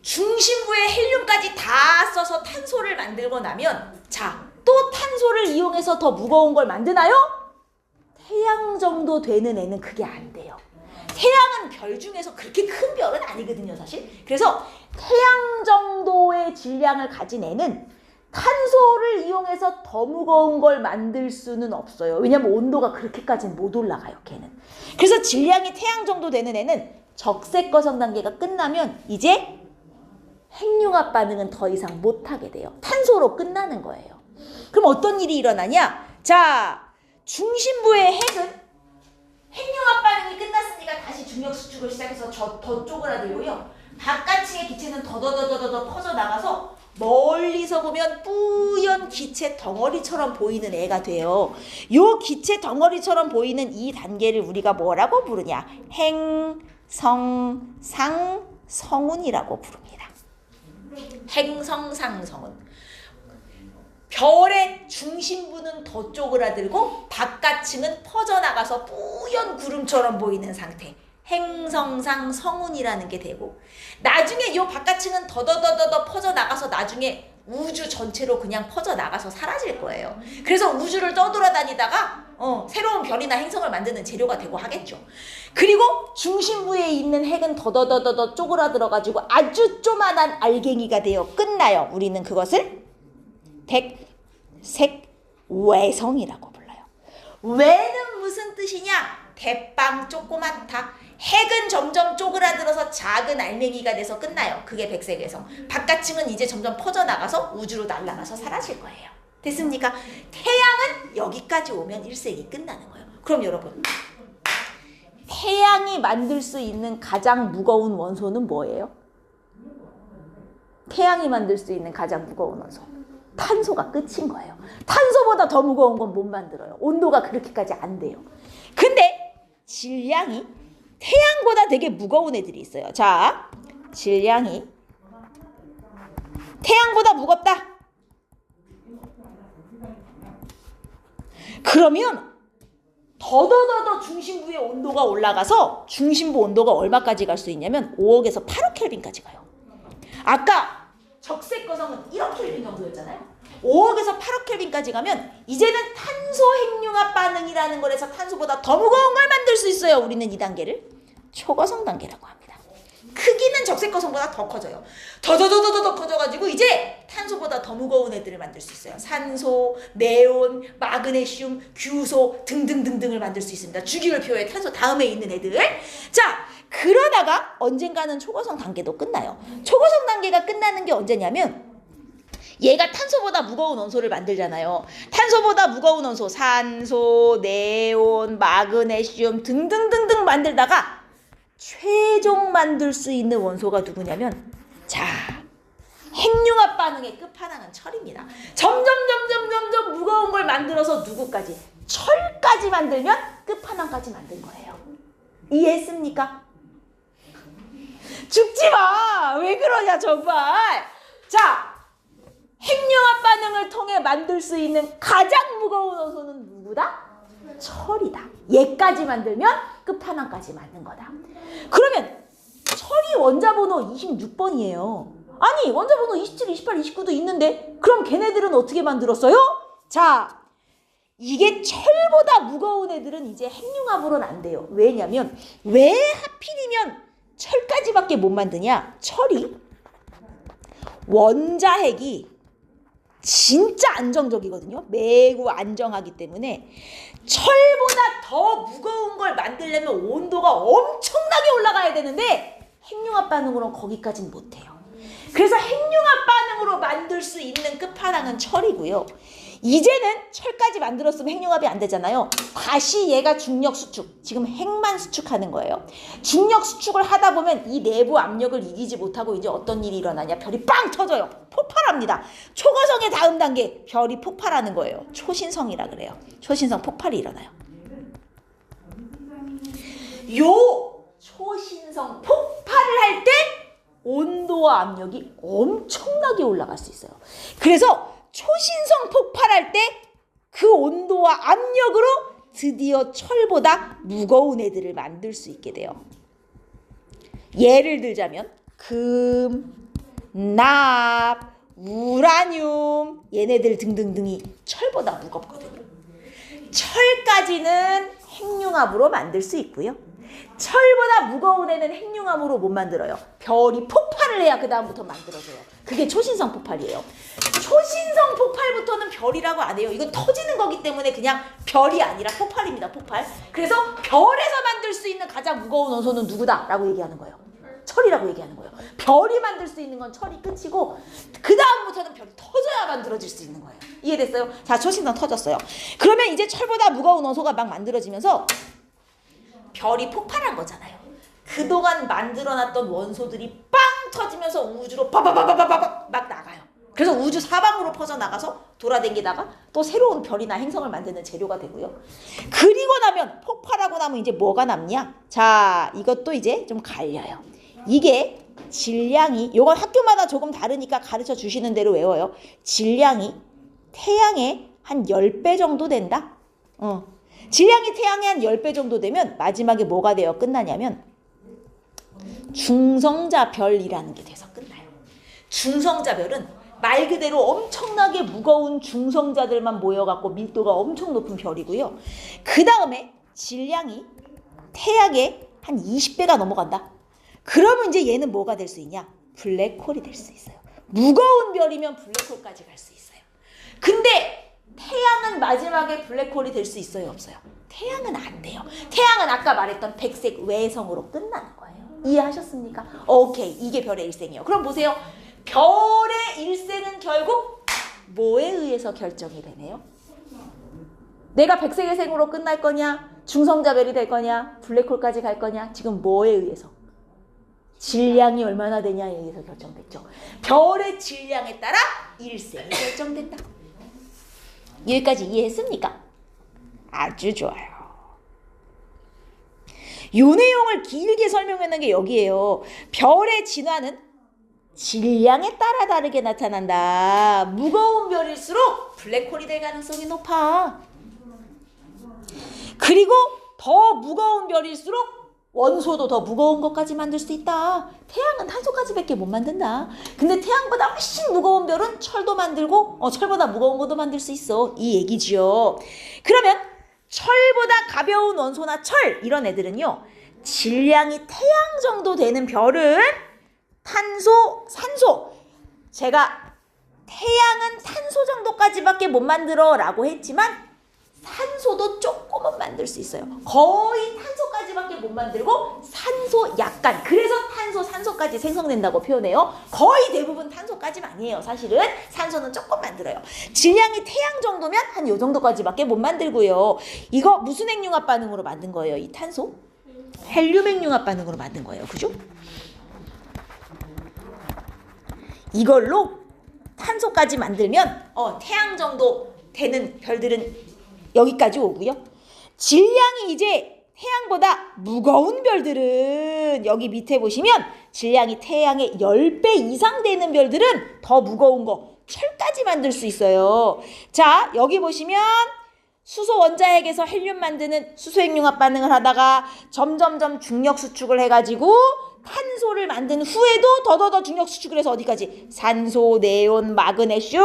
중심부에 헬륨까지 다 써서 탄소를 만들고 나면 자, 또 탄소를 이용해서 더 무거운 걸 만드나요? 태양 정도 되는 애는 그게 안 돼요. 태양은 별 중에서 그렇게 큰 별은 아니거든요, 사실. 그래서 태양 정도의 질량을 가진 애는 탄소를 이용해서 더 무거운 걸 만들 수는 없어요. 왜냐면 온도가 그렇게까지는 못 올라가요, 걔는. 그래서 질량이 태양 정도 되는 애는 적색거성 단계가 끝나면 이제 핵융합 반응은 더 이상 못하게 돼요. 탄소로 끝나는 거예요. 그럼 어떤 일이 일어나냐? 자, 중심부의 핵은 핵융합 반응이 끝났으니까 다시 중력 수축을 시작해서 더 쪼그라들고요. 바깥층의 기체는 더더더더더 퍼져나가서 멀리서 보면 뿌연 기체 덩어리처럼 보이는 애가 돼요. 요 기체 덩어리처럼 보이는 이 단계를 우리가 뭐라고 부르냐? 행성상성운이라고 부릅니다. 행성상성운. 별의 중심부는 더 쪼그라들고 바깥층은 퍼져나가서 뿌연 구름처럼 보이는 상태. 행성상 성운이라는 게 되고 나중에 이 바깥층은 더더더더 퍼져나가서 나중에 우주 전체로 그냥 퍼져나가서 사라질 거예요. 그래서 우주를 떠돌아다니다가 새로운 별이나 행성을 만드는 재료가 되고 하겠죠. 그리고 중심부에 있는 핵은 더더더더 쪼그라들어가지고 아주 조만한 알갱이가 되어 끝나요. 우리는 그것을 백색외성이라고 불러요. 외는 무슨 뜻이냐? 대빵 조그맣다. 핵은 점점 쪼그라들어서 작은 알맹이가 돼서 끝나요. 그게 백색외성. 바깥층은 이제 점점 퍼져나가서 우주로 날아가서 사라질 거예요. 됐습니까? 태양은 여기까지 오면 일색이 끝나는 거예요. 그럼 여러분, 태양이 만들 수 있는 가장 무거운 원소는 뭐예요? 태양이 만들 수 있는 가장 무거운 원소. 탄소가 끝인 거예요. 탄소보다 더 무거운 건 못 만들어요. 온도가 그렇게까지 안 돼요. 근데 질량이 태양보다 되게 무거운 애들이 있어요. 자, 질량이 태양보다 무겁다. 그러면 더더더더 중심부의 온도가 올라가서 중심부 온도가 얼마까지 갈 수 있냐면 5억에서 8억 켈빈까지 가요. 아까 적색거성은 1억 켈빈 정도였잖아요. 5억에서 8억 켈빈까지 가면 이제는 탄소 핵융합 반응이라는 거에서 탄소보다 더 무거운 걸 만들 수 있어요. 우리는 이 단계를 초거성 단계라고 합니다. 크기는 적색거성보다 더 커져요. 더더더더더 커져가지고 이제 탄소보다 더 무거운 애들을 만들 수 있어요. 산소, 네온, 마그네슘, 규소 등등등등을 만들 수 있습니다. 주기율표에 탄소 다음에 있는 애들. 자, 그러다가 언젠가는 초거성 단계도 끝나요. 초거성 단계가 끝나는 게 언제냐면 얘가 탄소보다 무거운 원소를 만들잖아요. 탄소보다 무거운 원소, 산소, 네온, 마그네슘 등등등등 만들다가 최종 만들 수 있는 원소가 누구냐면 자, 핵융합 반응의 끝판왕은 철입니다. 점점 무거운 걸 만들어서 누구까지? 철까지 만들면 끝판왕까지 만든 거예요. 이해했습니까? 죽지 마! 왜 그러냐 정말! 자, 핵융합 반응을 통해 만들 수 있는 가장 무거운 원소는 누구다? 철이다. 얘까지 만들면 끝판왕까지 만든 거다. 그러면 철이 원자번호 26번이에요. 아니 원자번호 27, 28, 29도 있는데 그럼 걔네들은 어떻게 만들었어요? 자, 이게 철보다 무거운 애들은 이제 핵융합으로는 안 돼요. 왜냐면 왜 하필이면 철까지밖에 못 만드냐? 철이 원자핵이 진짜 안정적이거든요. 매우 안정하기 때문에 철보다 더 무거운 걸 만들려면 온도가 엄청나게 올라가야 되는데 핵융합 반응으로는 거기까지는 못해요. 그래서 핵융합 반응으로 만들 수 있는 끝판왕은 철이고요. 이제는 철까지 만들었으면 핵융합이 안 되잖아요. 다시 얘가 중력 수축, 지금 핵만 수축하는 거예요. 중력 수축을 하다 보면 이 내부 압력을 이기지 못하고 이제 어떤 일이 일어나냐. 별이 빵 터져요. 폭발합니다. 초고성의 다음 단계, 별이 폭발하는 거예요. 초신성이라 그래요. 초신성 폭발이 일어나요. 요 초신성 폭발을 할 때 온도와 압력이 엄청나게 올라갈 수 있어요. 그래서 초신성 폭발할 때 그 온도와 압력으로 드디어 철보다 무거운 애들을 만들 수 있게 돼요. 예를 들자면 금, 납, 우라늄 얘네들 등등등이 철보다 무겁거든요. 철까지는 핵융합으로 만들 수 있고요. 철보다 무거운 애는 핵융합으로 못 만들어요. 별이 폭발을 해야 그 다음부터 만들어져요. 그게 초신성 폭발이에요. 초신성 폭발부터는 별이라고 안 해요. 이건 터지는 거기 때문에 그냥 별이 아니라 폭발입니다. 폭발. 그래서 별에서 만들 수 있는 가장 무거운 원소는 누구다? 라고 얘기하는 거예요. 철이라고 얘기하는 거예요. 별이 만들 수 있는 건 철이 끝이고 그 다음부터는 별이 터져야 만들어질 수 있는 거예요. 이해됐어요? 자, 초신성 터졌어요. 그러면 이제 철보다 무거운 원소가 막 만들어지면서 별이 폭발한 거잖아요. 그동안 만들어놨던 원소들이 빵 터지면서 우주로 빠바바바바바 막 나가요. 그래서 우주 사방으로 퍼져나가서 돌아다니다가 또 새로운 별이나 행성을 만드는 재료가 되고요. 그리고 나면 폭발하고 나면 이제 뭐가 남냐? 자, 이것도 이제 좀 갈려요. 이게 질량이, 요건 학교마다 조금 다르니까 가르쳐 주시는 대로 외워요. 질량이 태양의 한 10배 정도 된다? 질량이 태양의 한 10배 정도 되면 마지막에 뭐가 되어 끝나냐면 중성자별이라는 게 돼서 끝나요. 중성자별은 말 그대로 엄청나게 무거운 중성자들만 모여갖고 밀도가 엄청 높은 별이고요. 그 다음에 질량이 태양의 한 20배가 넘어간다. 그러면 이제 얘는 뭐가 될 수 있냐? 블랙홀이 될 수 있어요. 무거운 별이면 블랙홀까지 갈 수 있어요. 근데 태양은 마지막에 블랙홀이 될 수 있어요? 없어요? 태양은 안 돼요. 태양은 아까 말했던 백색 외성으로 끝나는 거예요. 이해하셨습니까? 오케이. 이게 별의 일생이에요. 그럼 보세요. 별의 일생은 결국 뭐에 의해서 결정이 되네요? 내가 백색의 생으로 끝날 거냐? 중성자별이 될 거냐? 블랙홀까지 갈 거냐? 지금 뭐에 의해서? 질량이 얼마나 되냐에 의해서 결정됐죠. 별의 질량에 따라 일생이 결정된다. 여기까지 이해했습니까? 아주 좋아요. 요 내용을 길게 설명하는 게 여기에요. 별의 진화는 질량에 따라 다르게 나타난다. 무거운 별일수록 블랙홀이 될 가능성이 높아. 그리고 더 무거운 별일수록 원소도 더 무거운 것까지 만들 수 있다. 태양은 탄소까지밖에 못 만든다. 근데 태양보다 훨씬 무거운 별은 철도 만들고 철보다 무거운 것도 만들 수 있어. 이 얘기지요. 그러면 철보다 가벼운 원소나 철 이런 애들은요. 질량이 태양 정도 되는 별은 탄소, 산소. 제가 태양은 탄소 정도까지밖에 못 만들어 라고 했지만 산소도 조금은 만들 수 있어요. 거의 탄소까지밖에 못 만들고 산소 약간. 그래서 탄소, 산소까지 생성된다고 표현해요. 거의 대부분 탄소까지만이에요. 사실은 산소는 조금 만들어요. 질량이 태양 정도면 한 요 정도까지밖에 못 만들고요. 이거 무슨 핵융합 반응으로 만든 거예요? 이 탄소? 헬륨 핵융합 반응으로 만든 거예요. 그죠? 이걸로 탄소까지 만들면 태양 정도 되는 별들은 여기까지 오고요. 질량이 이제 태양보다 무거운 별들은 여기 밑에 보시면 질량이 태양의 10배 이상 되는 별들은 더 무거운 거 철까지 만들 수 있어요. 자, 여기 보시면 수소 원자핵에서 헬륨 만드는 수소 핵융합 반응을 하다가 점점점 중력 수축을 해가지고 탄소를 만든 후에도 더더더 중력 수축을 해서 어디까지? 산소, 네온, 마그네슘,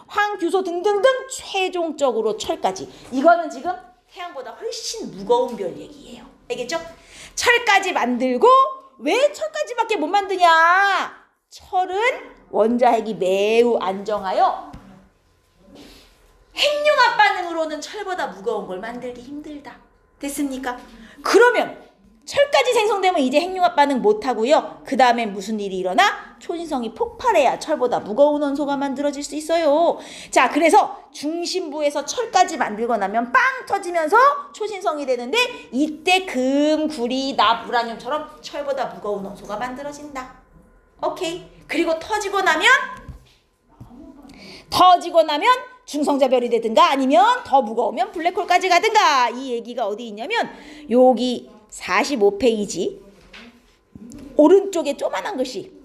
황,규소 등등등 최종적으로 철까지. 이거는 지금 태양보다 훨씬 무거운 별 얘기예요. 알겠죠? 철까지 만들고 왜 철까지밖에 못 만드냐? 철은 원자핵이 매우 안정하여 핵융합 반응으로는 철보다 무거운 걸 만들기 힘들다. 됐습니까? 그러면 철까지 생성되면 이제 핵융합 반응 못하고요. 그 다음에 무슨 일이 일어나? 초신성이 폭발해야 철보다 무거운 원소가 만들어질 수 있어요. 자, 그래서 중심부에서 철까지 만들고 나면 빵 터지면서 초신성이 되는데 이때 금, 구리, 납, 우라늄처럼 철보다 무거운 원소가 만들어진다. 오케이. 그리고 터지고 나면 중성자별이 되든가 아니면 더 무거우면 블랙홀까지 가든가. 이 얘기가 어디 있냐면 여기 45페이지 오른쪽에 조그만한 글씨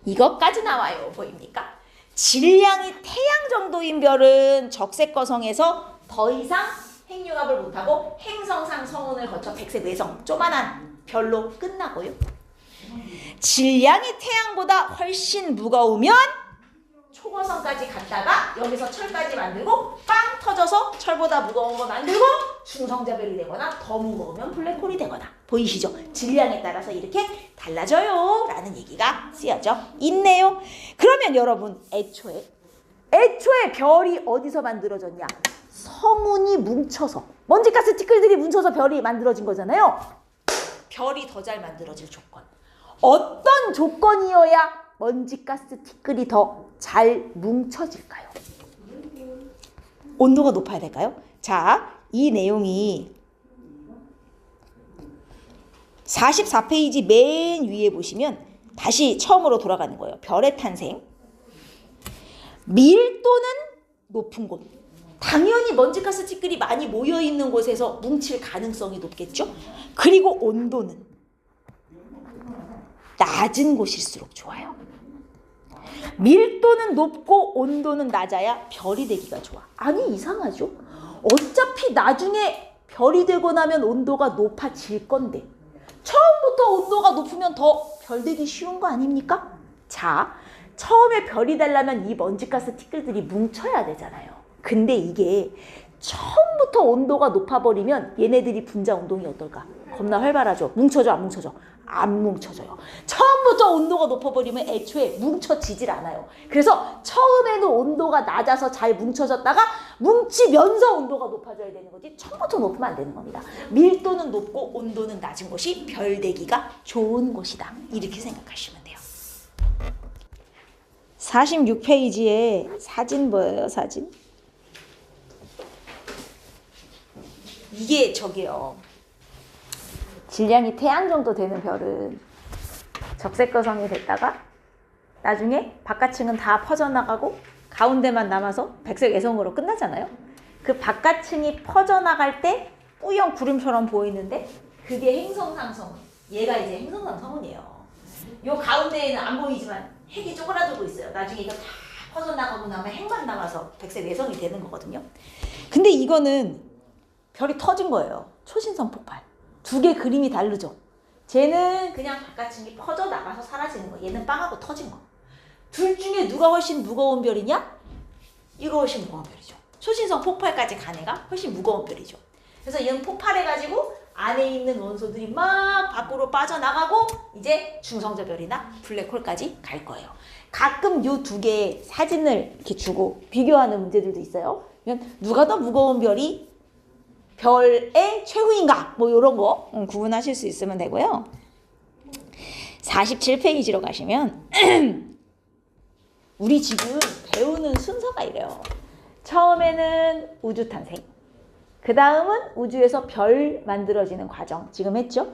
이것까지 나와요. 보입니까? 질량이 태양 정도인 별은 적색거성에서 더 이상 핵융합을 못하고 행성상 성운을 거쳐 백색 외성 조그만한 별로 끝나고요. 질량이 태양보다 훨씬 무거우면 초거성까지 갔다가 여기서 철까지 만들고 빵 터져서 철보다 무거운 거 만들고 중성자별이 되거나 더 무거우면 블랙홀이 되거나. 보이시죠? 질량에 따라서 이렇게 달라져요 라는 얘기가 쓰여져 있네요. 그러면 여러분 애초에 별이 어디서 만들어졌냐? 성운이 뭉쳐서 먼지가스 티끌들이 뭉쳐서 별이 만들어진 거잖아요. 별이 더 잘 만들어질 조건, 어떤 조건이어야 먼지가스 티끌이 더 잘 뭉쳐질까요? 온도가 높아야 될까요? 자, 이 내용이 44페이지 맨 위에 보시면 다시 처음으로 돌아가는 거예요. 별의 탄생. 밀도는 높은 곳. 당연히 먼지가스 티끌이 많이 모여있는 곳에서 뭉칠 가능성이 높겠죠? 그리고 온도는 낮은 곳일수록 좋아요. 밀도는 높고 온도는 낮아야 별이 되기가 좋아. 아니 이상하죠? 어차피 나중에 별이 되고 나면 온도가 높아질 건데 처음부터 온도가 높으면 더 별 되기 쉬운 거 아닙니까? 자, 처음에 별이 되려면 이 먼지가스 티끌들이 뭉쳐야 되잖아요. 근데 이게 처음부터 온도가 높아버리면 얘네들이 분자 운동이 어떨까? 겁나 활발하죠? 뭉쳐져 안 뭉쳐져? 안 뭉쳐져요. 처음부터 온도가 높아버리면 애초에 뭉쳐지질 않아요. 그래서 처음에는 온도가 낮아서 잘 뭉쳐졌다가 뭉치면서 온도가 높아져야 되는 거지 처음부터 높으면 안 되는 겁니다. 밀도는 높고 온도는 낮은 곳이 별 되기가 좋은 곳이다. 이렇게 생각하시면 돼요. 46페이지에 사진 보여요. 사진. 이게 저게요. 질량이 태양 정도 되는 별은 적색거성이 됐다가 나중에 바깥층은 다 퍼져나가고 가운데만 남아서 백색 외성으로 끝나잖아요. 그 바깥층이 퍼져나갈 때 뿌연 구름처럼 보이는데 그게 행성상 성운. 얘가 이제 행성상 성운이에요. 요 가운데에는 안 보이지만 핵이 쪼그라들고 있어요. 나중에 이거 다 퍼져나가고 나면 핵만 남아서 백색 외성이 되는 거거든요. 근데 이거는 별이 터진 거예요. 초신성 폭발. 두 개 그림이 다르죠. 쟤는 그냥 바깥층이 퍼져나가서 사라지는 거. 얘는 빵하고 터진 거. 둘 중에 누가 훨씬 무거운 별이냐? 이거 훨씬 무거운 별이죠. 초신성 폭발까지 간 애가 훨씬 무거운 별이죠. 그래서 얘는 폭발해가지고 안에 있는 원소들이 막 밖으로 빠져나가고 이제 중성자별이나 블랙홀까지 갈 거예요. 가끔 이 두 개의 사진을 이렇게 주고 비교하는 문제들도 있어요. 누가 더 무거운 별이 별의 최후인가? 뭐 이런 거 구분하실 수 있으면 되고요. 47페이지로 가시면 우리 지금 배우는 순서가 이래요. 처음에는 우주 탄생, 그 다음은 우주에서 별 만들어지는 과정 지금 했죠?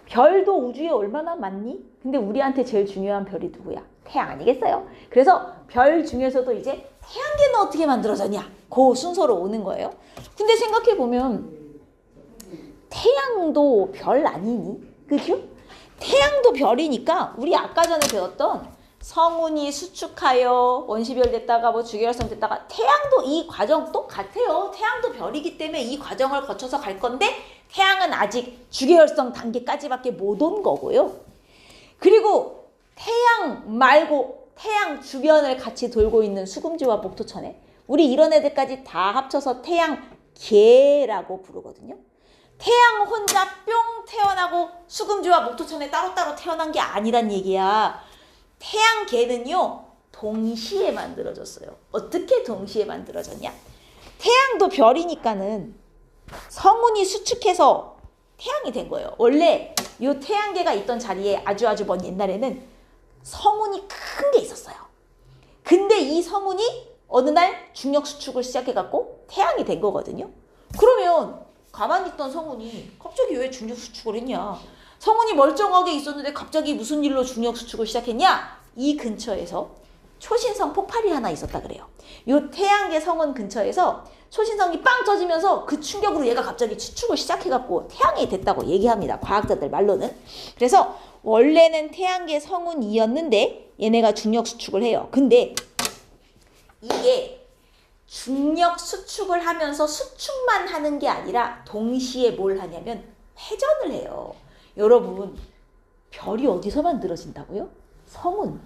별도 우주에 얼마나 많니? 근데 우리한테 제일 중요한 별이 누구야? 태양 아니겠어요? 그래서 별 중에서도 이제 태양계는 어떻게 만들어졌냐? 그 순서로 오는 거예요. 근데 생각해보면 태양도 별 아니니? 그죠? 태양도 별이니까 우리 아까 전에 배웠던 성운이 수축하여 원시별 됐다가 뭐 주계열성 됐다가 태양도 이 과정 똑같아요. 태양도 별이기 때문에 이 과정을 거쳐서 갈 건데 태양은 아직 주계열성 단계까지밖에 못 온 거고요. 그리고 태양 말고 태양 주변을 같이 돌고 있는 수금지와 목토천에 우리 이런 애들까지 다 합쳐서 태양계라고 부르거든요. 태양 혼자 뿅 태어나고 수금지와 목토천에 따로따로 태어난 게 아니란 얘기야. 태양계는요 동시에 만들어졌어요. 어떻게 동시에 만들어졌냐? 태양도 별이니까는 성운이 수축해서 태양이 된 거예요. 원래 이 태양계가 있던 자리에 아주 먼 옛날에는 성운이 큰 게 있었어요. 근데 이 성운이 어느 날 중력 수축을 시작해갖고 태양이 된 거거든요. 그러면 가만히 있던 성운이 갑자기 왜 중력 수축을 했냐? 성운이 멀쩡하게 있었는데 갑자기 무슨 일로 중력 수축을 시작했냐? 이 근처에서 초신성 폭발이 하나 있었다 그래요. 요 태양계 성운 근처에서 초신성이 빵 터지면서 그 충격으로 얘가 갑자기 추축을 시작해갖고 태양이 됐다고 얘기합니다. 과학자들 말로는. 그래서 원래는 태양계 성운이었는데 얘네가 중력 수축을 해요. 근데 이게 중력 수축을 하면서 수축만 하는 게 아니라 동시에 뭘 하냐면 회전을 해요. 여러분, 별이 어디서 만들어진다고요? 성운.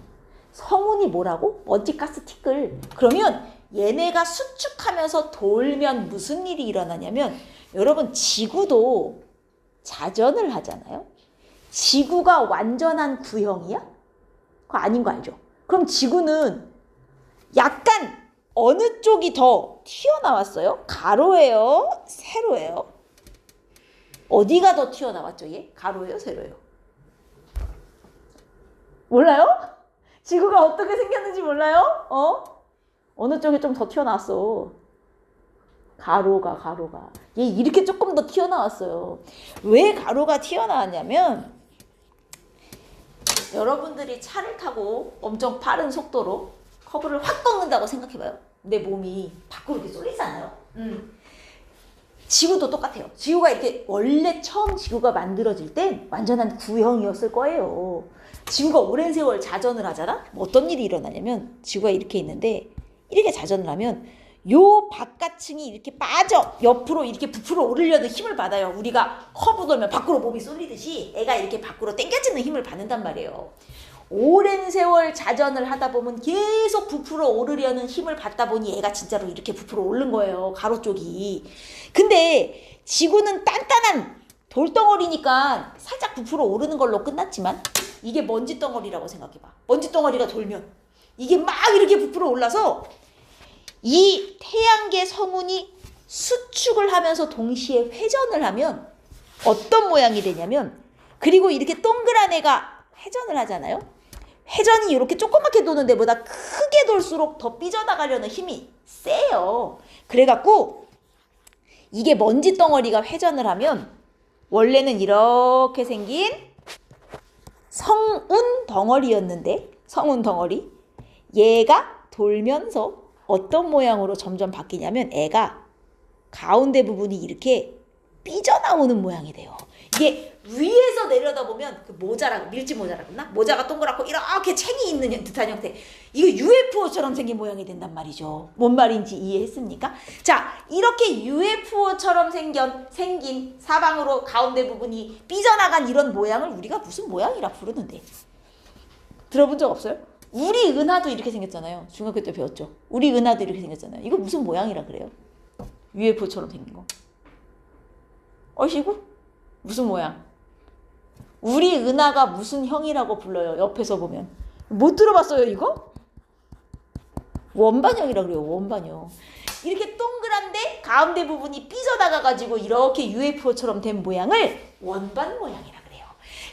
성운이 뭐라고? 먼지 가스 티끌. 그러면 얘네가 수축하면서 돌면 무슨 일이 일어나냐면 여러분, 지구도 자전을 하잖아요. 지구가 완전한 구형이야? 그거 아닌 거 알죠? 그럼 지구는 약간 어느 쪽이 더 튀어나왔어요? 가로예요? 세로예요? 어디가 더 튀어나왔죠? 얘? 가로예요? 세로예요? 몰라요? 지구가 어떻게 생겼는지 몰라요? 어느 쪽이 좀 더 튀어나왔어? 가로가. 얘 이렇게 조금 더 튀어나왔어요. 왜 가로가 튀어나왔냐면 여러분들이 차를 타고 엄청 빠른 속도로 커브를 확 꺾는다고 생각해봐요. 내 몸이 밖으로 이렇게 쏠리잖아요. 지구도 똑같아요. 지구가 이렇게 원래 처음 지구가 만들어질 땐 완전한 구형이었을 거예요. 지구가 오랜 세월 자전을 하잖아? 뭐 어떤 일이 일어나냐면 지구가 이렇게 있는데 이렇게 자전을 하면 요 바깥층이 이렇게 빠져 옆으로 이렇게 부풀어 오르려는 힘을 받아요. 우리가 커브 돌면 밖으로 몸이 쏠리듯이 애가 이렇게 밖으로 당겨지는 힘을 받는단 말이에요. 오랜 세월 자전을 하다 보면 계속 부풀어 오르려는 힘을 받다 보니 애가 진짜로 이렇게 부풀어 오른 거예요. 가로 쪽이. 근데 지구는 단단한 돌덩어리니까 살짝 부풀어 오르는 걸로 끝났지만 이게 먼지 덩어리라고 생각해봐. 먼지 덩어리가 돌면 이게 막 이렇게 부풀어 올라서 이 태양계 성운이 수축을 하면서 동시에 회전을 하면 어떤 모양이 되냐면, 그리고 이렇게 동그란 애가 회전을 하잖아요. 회전이 이렇게 조그맣게 도는 데보다 크게 돌수록 더 삐져나가려는 힘이 세요. 그래갖고 이게 먼지 덩어리가 회전을 하면 원래는 이렇게 생긴 성운 덩어리였는데, 성운 덩어리, 얘가 돌면서 어떤 모양으로 점점 바뀌냐면 애가 가운데 부분이 이렇게 삐져나오는 모양이 돼요. 이게 위에서 내려다보면 그 모자라고, 밀짚 모자라고 했나? 모자가 동그랗고 이렇게 챙이 있는 듯한 형태. 이거 UFO처럼 생긴 모양이 된단 말이죠. 뭔 말인지 이해했습니까? 자, 이렇게 UFO처럼 생긴 사방으로 가운데 부분이 삐져나간 이런 모양을 우리가 무슨 모양이라 부르는데 들어본 적 없어요? 우리 은하도 이렇게 생겼잖아요. 중학교 때 배웠죠. 우리 은하도 이렇게 생겼잖아요. 이거 무슨 모양이라 그래요? UFO처럼 생긴 거. 어시구? 무슨 모양? 우리 은하가 무슨 형이라고 불러요? 옆에서 보면. 못 들어봤어요, 이거? 원반형이라고 그래요. 원반형. 이렇게 동그란데 가운데 부분이 삐져나가가지고 이렇게 UFO처럼 된 모양을 원반 모양이라 그래요.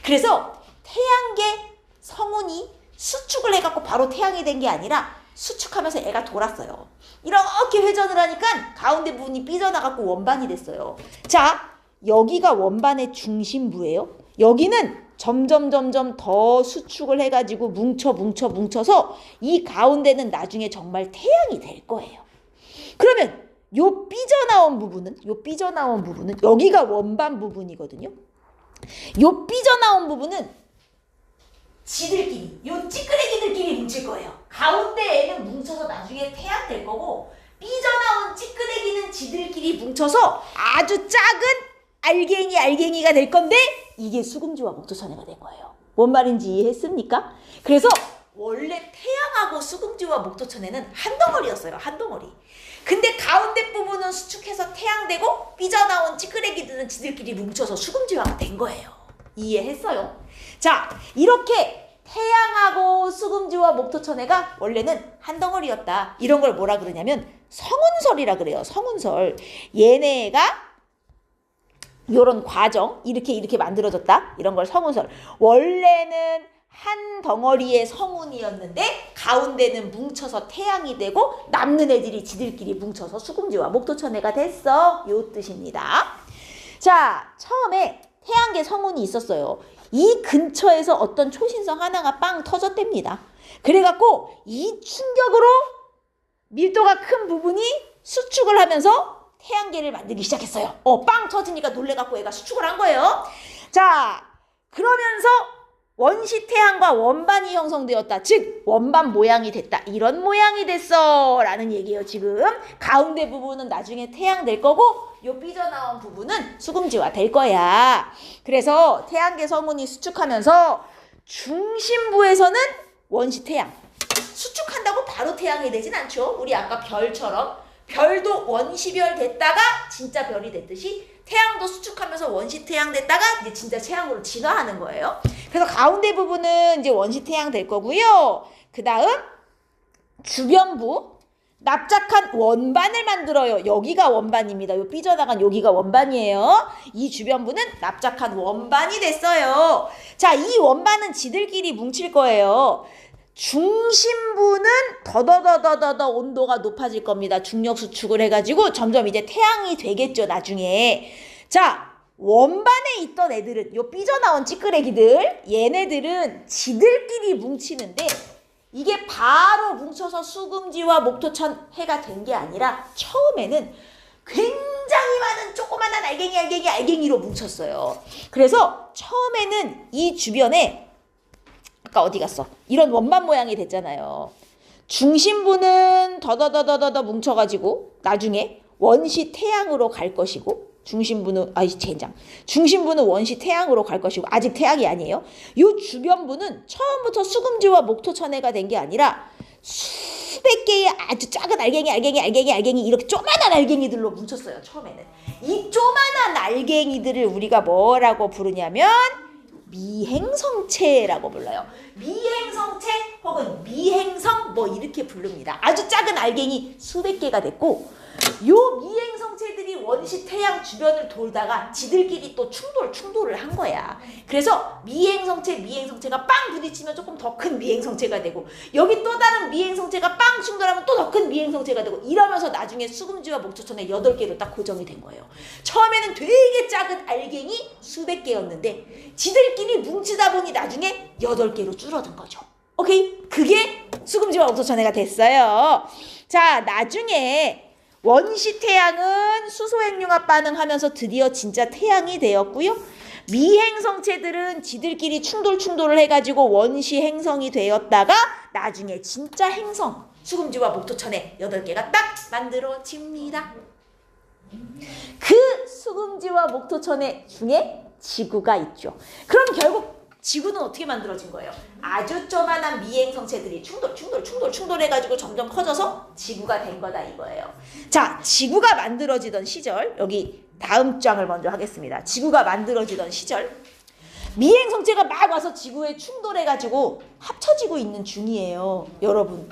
그래서 태양계 성운이 수축을 해갖고 바로 태양이 된 게 아니라 수축하면서 애가 돌았어요. 이렇게 회전을 하니까 가운데 부분이 삐져나갖고 원반이 됐어요. 자, 여기가 원반의 중심부예요. 여기는 점점 더 수축을 해가지고 뭉쳐서 이 가운데는 나중에 정말 태양이 될 거예요. 그러면 요 삐져나온 부분은 여기가 원반 부분이거든요. 요 삐져나온 부분은 지들끼리, 요 찌끄레기들끼리 뭉칠 거예요. 가운데 애는 뭉쳐서 나중에 태양 될 거고, 삐져나온 찌끄레기는 지들끼리 뭉쳐서 아주 작은 알갱이가 될 건데, 이게 수금지와 목토천해가 된 거예요. 뭔 말인지 이해했습니까? 그래서 원래 태양하고 수금지와 목토천해는 한 덩어리였어요. 한 덩어리. 근데 가운데 부분은 수축해서 태양되고, 삐져나온 찌끄레기들은 지들끼리 뭉쳐서 수금지화가 된 거예요. 이해했어요? 자, 이렇게 태양하고 수금지와 목토천해가 원래는 한 덩어리였다. 이런 걸 뭐라 그러냐면 성운설이라 그래요. 성운설. 얘네가 요런 과정, 이렇게 만들어졌다. 이런 걸 성운설. 원래는 한 덩어리의 성운이었는데 가운데는 뭉쳐서 태양이 되고 남는 애들이 지들끼리 뭉쳐서 수금지와 목토천해가 됐어. 요 뜻입니다. 자, 처음에 태양계 성운이 있었어요. 이 근처에서 어떤 초신성 하나가 빵 터졌답니다. 그래갖고 이 충격으로 밀도가 큰 부분이 수축을 하면서 태양계를 만들기 시작했어요. 빵 터지니까 놀래갖고 얘가 수축을 한 거예요. 자, 그러면서 원시 태양과 원반이 형성되었다. 즉 원반 모양이 됐다. 이런 모양이 됐어 라는 얘기예요. 지금 가운데 부분은 나중에 태양 될 거고 요 삐져나온 부분은 수금지화 될 거야. 그래서 태양계 성운이 수축하면서 중심부에서는 원시 태양. 수축한다고 바로 태양이 되진 않죠. 우리 아까 별처럼 별도 원시별 됐다가 진짜 별이 됐듯이 태양도 수축하면서 원시 태양 됐다가 이제 진짜 태양으로 진화하는 거예요. 그래서 가운데 부분은 이제 원시 태양 될 거고요. 그 다음 주변부 납작한 원반을 만들어요. 여기가 원반입니다. 요 삐져나간 여기가 원반이에요. 이 주변부는 납작한 원반이 됐어요. 자, 이 원반은 지들끼리 뭉칠 거예요. 중심부는 더더더더더 온도가 높아질 겁니다. 중력 수축을 해가지고 점점 이제 태양이 되겠죠, 나중에. 자, 원반에 있던 애들은 요 삐져나온 찌끄레기들, 얘네들은 지들끼리 뭉치는데 이게 바로 뭉쳐서 수금지와 목토천 해가 된 게 아니라 처음에는 굉장히 많은 조그마한 알갱이로 뭉쳤어요. 그래서 처음에는 이 주변에 아까 어디 갔어? 이런 원반 모양이 됐잖아요. 중심부는 더더더더더 뭉쳐가지고 나중에 원시 태양으로 갈 것이고 중심부는 원시 태양으로 갈 것이고 아직 태양이 아니에요. 요 주변부는 처음부터 수금지와 목토천해가 된 게 아니라 수백 개의 아주 작은 알갱이 이렇게 조만한 알갱이들로 뭉쳤어요. 처음에는. 이 조만한 알갱이들을 우리가 뭐라고 부르냐면 미행성체라고 불러요. 미행성체 혹은 미행성 뭐 이렇게 부릅니다. 아주 작은 알갱이 수백 개가 됐고 요 미행성체들이 원시 태양 주변을 돌다가 지들끼리 또 충돌을 한 거야. 그래서 미행성체가 빵 부딪히면 조금 더 큰 미행성체가 되고 여기 또 다른 미행성체가 빵 충돌하면 또 더 큰 미행성체가 되고 이러면서 나중에 수금지와 목토천해 8개로 딱 고정이 된 거예요. 처음에는 되게 작은 알갱이 수백 개였는데 지들끼리 뭉치다 보니 나중에 8개로 줄어든 거죠. 오케이? 그게 수금지와 목토천해가 됐어요. 자, 나중에 원시 태양은 수소핵융합 반응하면서 드디어 진짜 태양이 되었고요. 미행성체들은 지들끼리 충돌을 해가지고 원시 행성이 되었다가 나중에 진짜 행성 수금지와 목토천해 8개가 딱 만들어집니다. 그 수금지와 목토천해 중에 지구가 있죠. 그럼 결국 지구는 어떻게 만들어진 거예요? 아주 조만한 미행성체들이 충돌해가지고 점점 커져서 지구가 된 거다 이거예요. 자, 지구가 만들어지던 시절, 여기 다음 장을 먼저 하겠습니다. 지구가 만들어지던 시절, 미행성체가 막 와서 지구에 충돌해가지고 합쳐지고 있는 중이에요. 여러분,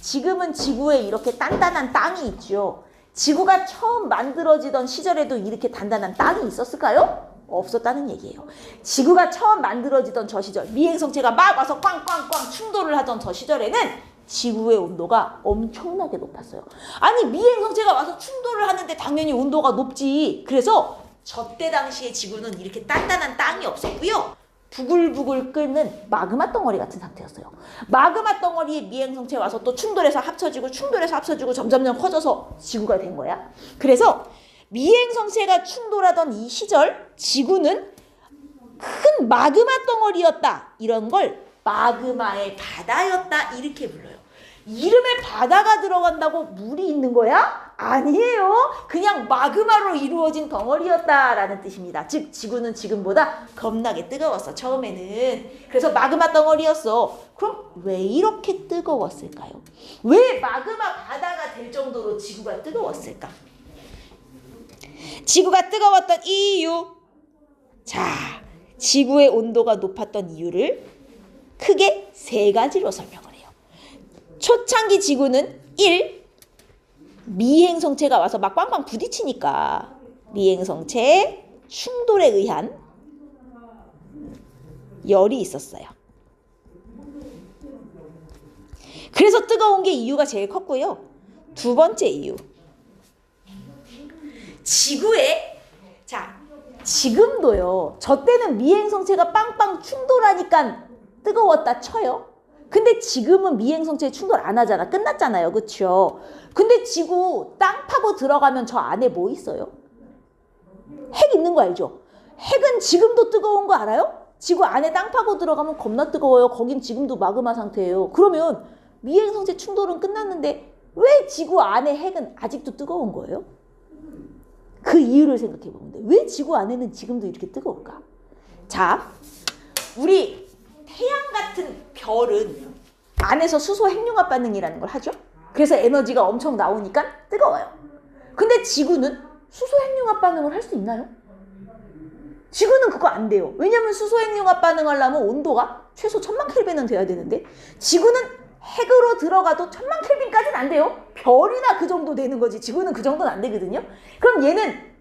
지금은 지구에 이렇게 단단한 땅이 있죠. 지구가 처음 만들어지던 시절에도 이렇게 단단한 땅이 있었을까요? 없었다는 얘기예요. 지구가 처음 만들어지던 저 시절, 미행성체가 막 와서 꽝꽝꽝 충돌을 하던 저 시절에는 지구의 온도가 엄청나게 높았어요. 아니, 미행성체가 와서 충돌을 하는데 당연히 온도가 높지. 그래서 저때 당시에 지구는 이렇게 단단한 땅이 없었고요. 부글부글 끓는 마그마 덩어리 같은 상태였어요. 마그마 덩어리에 미행성체 와서 또 충돌해서 합쳐지고 점점점 커져서 지구가 된 거야. 그래서 미행성체가 충돌하던 이 시절 지구는 큰 마그마 덩어리였다. 이런 걸 마그마의 바다였다. 이렇게 불러요. 이름에 바다가 들어간다고 물이 있는 거야? 아니에요. 그냥 마그마로 이루어진 덩어리였다라는 뜻입니다. 즉 지구는 지금보다 겁나게 뜨거웠어. 처음에는. 그래서 마그마 덩어리였어. 그럼 왜 이렇게 뜨거웠을까요? 왜 마그마 바다가 될 정도로 지구가 뜨거웠을까? 지구가 뜨거웠던 이유. 자, 지구의 온도가 높았던 이유를 크게 3가지로 설명을 해요. 초창기 지구는 1. 미행성체가 와서 막 빵빵 부딪히니까 미행성체 충돌에 의한 열이 있었어요. 그래서 뜨거운 게 이유가 제일 컸고요. 두 번째 이유. 지구에 자 지금도요. 저 때는 미행성체가 빵빵 충돌하니까 뜨거웠다 쳐요. 근데 지금은 미행성체 충돌 안 하잖아. 끝났잖아요. 그쵸? 근데 지구 땅 파고 들어가면 저 안에 뭐 있어요? 핵 있는 거 알죠? 핵은 지금도 뜨거운 거 알아요? 지구 안에 땅 파고 들어가면 겁나 뜨거워요. 거긴 지금도 마그마 상태예요. 그러면 미행성체 충돌은 끝났는데 왜 지구 안에 핵은 아직도 뜨거운 거예요? 그 이유를 생각해 보면 돼. 왜 지구 안에는 지금도 이렇게 뜨거울까? 자, 우리 태양 같은 별은 안에서 수소 핵융합 반응이라는 걸 하죠. 그래서 에너지가 엄청 나오니까 뜨거워요. 근데 지구는 수소 핵융합 반응을 할 수 있나요? 지구는 그거 안 돼요. 왜냐면 수소 핵융합 반응을 하려면 온도가 최소 1000만 켈빈은 돼야 되는데 지구는 핵으로 들어가도 1000만 켈빈까지는 안 돼요. 별이나 그 정도 되는 거지. 지구는 그 정도는 안 되거든요. 그럼 얘는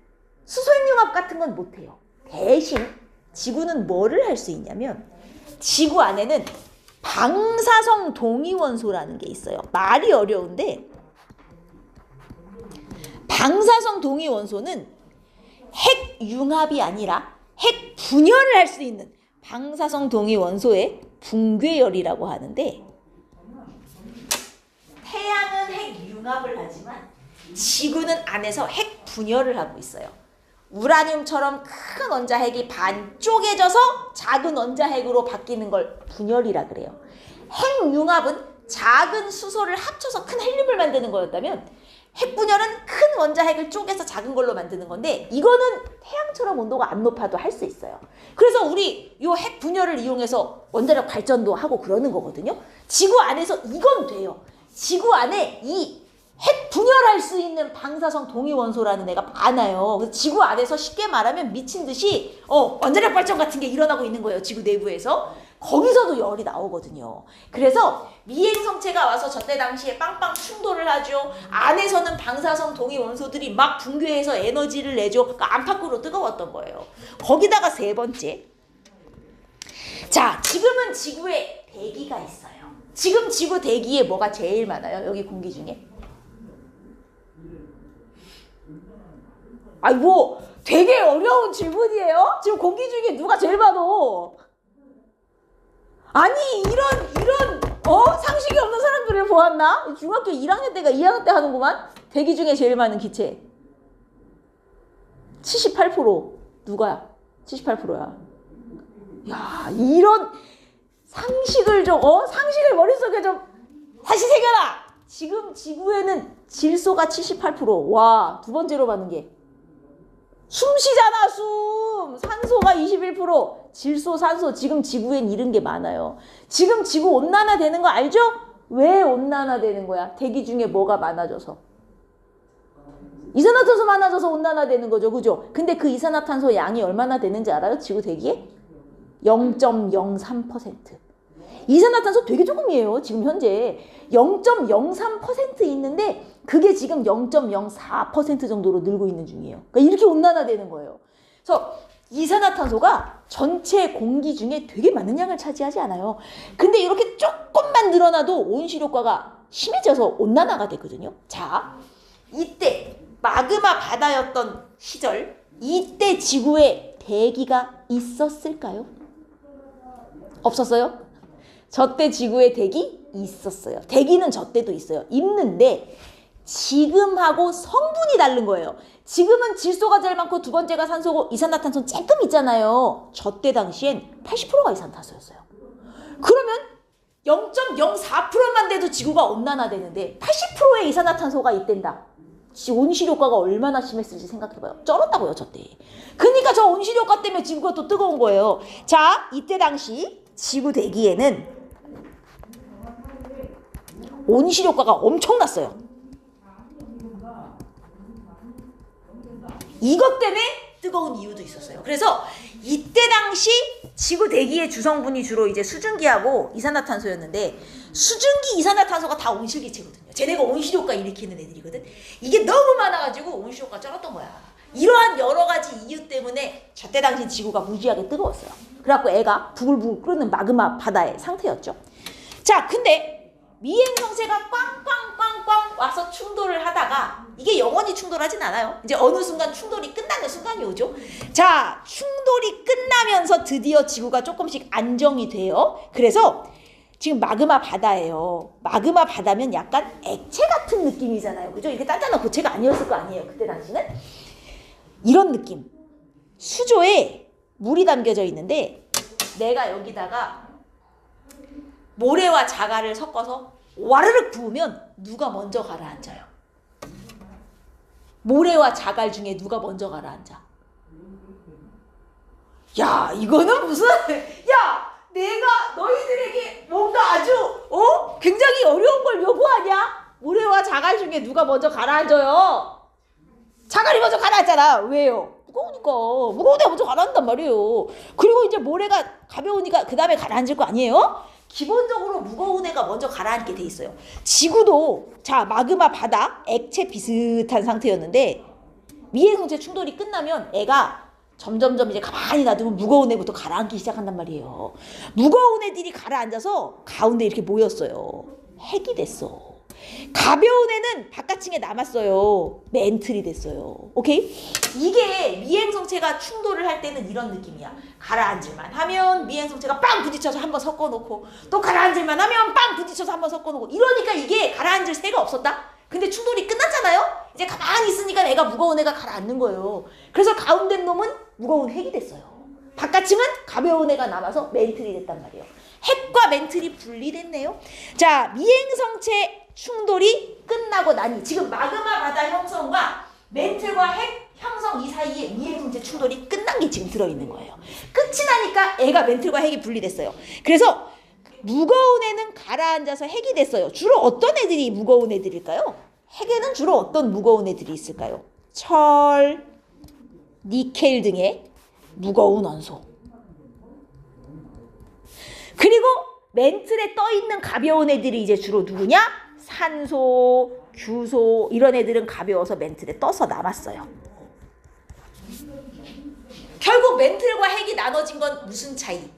수소 핵융합 같은 건 못 해요. 대신 지구는 뭐를 할 수 있냐면 지구 안에는 방사성 동위원소라는 게 있어요. 말이 어려운데 방사성 동위원소는 핵융합이 아니라 핵 분열을 할 수 있는 방사성 동위원소의 붕괴열이라고 하는데 태양은 핵융합을 하지만 지구는 안에서 핵 분열을 하고 있어요. 우라늄처럼 큰 원자핵이 반 쪼개져서 작은 원자핵으로 바뀌는 걸 분열이라 그래요. 핵융합은 작은 수소를 합쳐서 큰 헬륨을 만드는 거였다면 핵분열은 큰 원자핵을 쪼개서 작은 걸로 만드는 건데 이거는 태양처럼 온도가 안 높아도 할 수 있어요. 그래서 우리 이 핵분열을 이용해서 원자력 발전도 하고 그러는 거거든요. 지구 안에서 이건 돼요. 지구 안에 이 핵분열할 수 있는 방사성 동위원소라는 애가 많아요. 그래서 지구 안에서 쉽게 말하면 미친 듯이 원자력 발전 같은 게 일어나고 있는 거예요. 지구 내부에서. 거기서도 열이 나오거든요. 그래서 미행성체가 와서 저때 당시에 빵빵 충돌을 하죠. 안에서는 방사성 동위원소들이 막 붕괴해서 에너지를 내죠. 그러니까 안팎으로 뜨거웠던 거예요. 거기다가 세 번째. 자, 지금은 지구에 대기가 있어요. 지금 지구 대기에 뭐가 제일 많아요? 여기 공기 중에? 아이고, 되게 어려운 질문이에요. 지금 공기 중에 누가 제일 많어? 아니 이런 상식이 없는 사람들을 보았나? 중학교 1학년 때가 2학년 때 하는구만. 대기 중에 제일 많은 기체 78%. 누가야? 78%야. 야, 이런 상식을 상식을 머릿속에 좀 다시 새겨라. 지금 지구에는 질소가 78%. 와, 두 번째로 많은 게 숨 쉬잖아, 숨. 산소가 21%. 질소, 산소. 지금 지구엔 이런 게 많아요. 지금 지구 온난화 되는 거 알죠? 왜 온난화 되는 거야? 대기 중에 뭐가 많아져서. 이산화탄소 많아져서 온난화 되는 거죠. 그죠? 근데 그 이산화탄소 양이 얼마나 되는지 알아요? 지구 대기에? 0.03%. 이산화탄소 되게 조금이에요. 지금 현재 0.03% 있는데 그게 지금 0.04% 정도로 늘고 있는 중이에요. 그러니까 이렇게 온난화되는 거예요. 그래서 이산화탄소가 전체 공기 중에 되게 많은 양을 차지하지 않아요. 근데 이렇게 조금만 늘어나도 온실효과가 심해져서 온난화가 되거든요. 자, 이때 마그마 바다였던 시절, 이때 지구에 대기가 있었을까요? 없었어요? 저때 지구에 대기 있었어요. 대기는 저때도 있어요. 있는데 지금하고 성분이 다른 거예요. 지금은 질소가 제일 많고 두 번째가 산소고 이산화탄소는 조금 있잖아요. 저때 당시엔 80%가 이산화탄소였어요. 그러면 0.04%만 돼도 지구가 온난화되는데 80%의 이산화탄소가 있댄다. 온실효과가 얼마나 심했을지 생각해봐요. 쩔었다고요, 저때. 그러니까 저 온실효과 때문에 지구가 또 뜨거운 거예요. 자, 이때 당시 지구 대기에는 온실효과가 엄청났어요. 이것 때문에 뜨거운 이유도 있었어요. 그래서 이때 당시 지구 대기의 주성분이 주로 이제 수증기하고 이산화탄소였는데 수증기, 이산화탄소가 다 온실기체거든요. 쟤네가 온실효과 일으키는 애들이거든. 이게 너무 많아가지고 온실효과 쩔었던 거야. 이러한 여러 가지 이유 때문에 저때 당시 지구가 무지하게 뜨거웠어요. 그래갖고 애가 부글부글 끓는 마그마 바다의 상태였죠. 자, 근데 미행성체가 꽝꽝꽝꽝 와서 충돌을 하다가 이게 영원히 충돌하진 않아요. 이제 어느 순간 충돌이 끝나는 순간이 오죠. 자, 충돌이 끝나면서 드디어 지구가 조금씩 안정이 돼요. 그래서 지금 마그마 바다예요. 마그마 바다면 약간 액체 같은 느낌이잖아요. 그죠? 이렇게 단단한 고체가 아니었을 거 아니에요. 그때 당시는. 이런 느낌. 수조에 물이 담겨져 있는데 내가 여기다가 모래와 자갈을 섞어서 와르르 부으면 누가 먼저 가라앉아요? 모래와 자갈 중에 누가 먼저 가라앉아? 야, 이거는 무슨 야, 내가 너희들에게 뭔가 아주 굉장히 어려운 걸 요구하냐? 모래와 자갈 중에 누가 먼저 가라앉아요? 자갈이 먼저 가라앉잖아. 왜요? 무거우니까. 무거우니까 먼저 가라앉단 말이에요. 그리고 이제 모래가 가벼우니까 그 다음에 가라앉을 거 아니에요? 기본적으로 무거운 애가 먼저 가라앉게 돼 있어요. 지구도 자, 마그마 바다 액체 비슷한 상태였는데 미해성체 충돌이 끝나면 애가 점점점 이제 가만히 놔두면 무거운 애부터 가라앉기 시작한단 말이에요. 무거운 애들이 가라앉아서 가운데 이렇게 모였어요. 핵이 됐어. 가벼운 애는 바깥층에 남았어요. 멘틀이 됐어요. 오케이? 이게 미행성체가 충돌을 할 때는 이런 느낌이야. 가라앉을만 하면 미행성체가 빵 부딪혀서 한번 섞어놓고 또 가라앉을만 하면 빵 부딪혀서 한번 섞어놓고 이러니까 이게 가라앉을 새가 없었다? 근데 충돌이 끝났잖아요? 이제 가만히 있으니까 애가 무거운 애가 가라앉는 거예요. 그래서 가운데 놈은 무거운 핵이 됐어요. 바깥층은 가벼운 애가 남아서 멘틀이 됐단 말이에요. 핵과 멘틀이 분리됐네요. 자, 미행성체 충돌이 끝나고 나니 지금 마그마 바다 형성과 멘틀과 핵 형성 이 사이에 미행성체 충돌이 끝난 게 지금 들어있는 거예요. 끝이 나니까 애가 멘틀과 핵이 분리됐어요. 그래서 무거운 애는 가라앉아서 핵이 됐어요. 주로 어떤 애들이 무거운 애들일까요? 핵에는 주로 어떤 무거운 애들이 있을까요? 철, 니켈 등의 무거운 원소. 그리고 멘틀에 떠있는 가벼운 애들이 이제 주로 누구냐? 산소, 규소 이런 애들은 가벼워서 멘틀에 떠서 남았어요. 결국 멘틀과 핵이 나눠진 건 무슨 차이?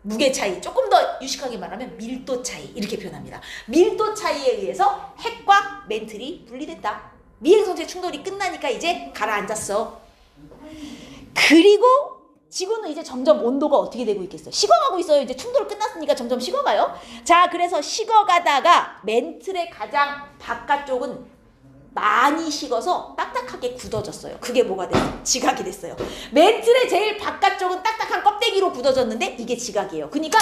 무게 차이. 조금 더 유식하게 말하면 밀도 차이 이렇게 표현합니다. 밀도 차이에 의해서 핵과 멘틀이 분리됐다. 미행성체 충돌이 끝나니까 이제 가라앉았어. 그리고 지구는 이제 점점 온도가 어떻게 되고 있겠어요? 식어가고 있어요. 이제 충돌 끝났으니까 점점 식어가요. 자, 그래서 식어가다가 멘틀의 가장 바깥쪽은 많이 식어서 딱딱하게 굳어졌어요. 그게 뭐가 됐어요? 지각이 됐어요. 멘틀의 제일 바깥쪽은 딱딱한 껍데기로 굳어졌는데 이게 지각이에요. 그러니까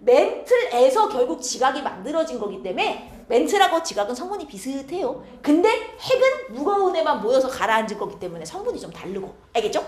멘틀에서 결국 지각이 만들어진 거기 때문에 멘틀하고 지각은 성분이 비슷해요. 근데 핵은 무거운 애만 모여서 가라앉을 거기 때문에 성분이 좀 다르고. 알겠죠?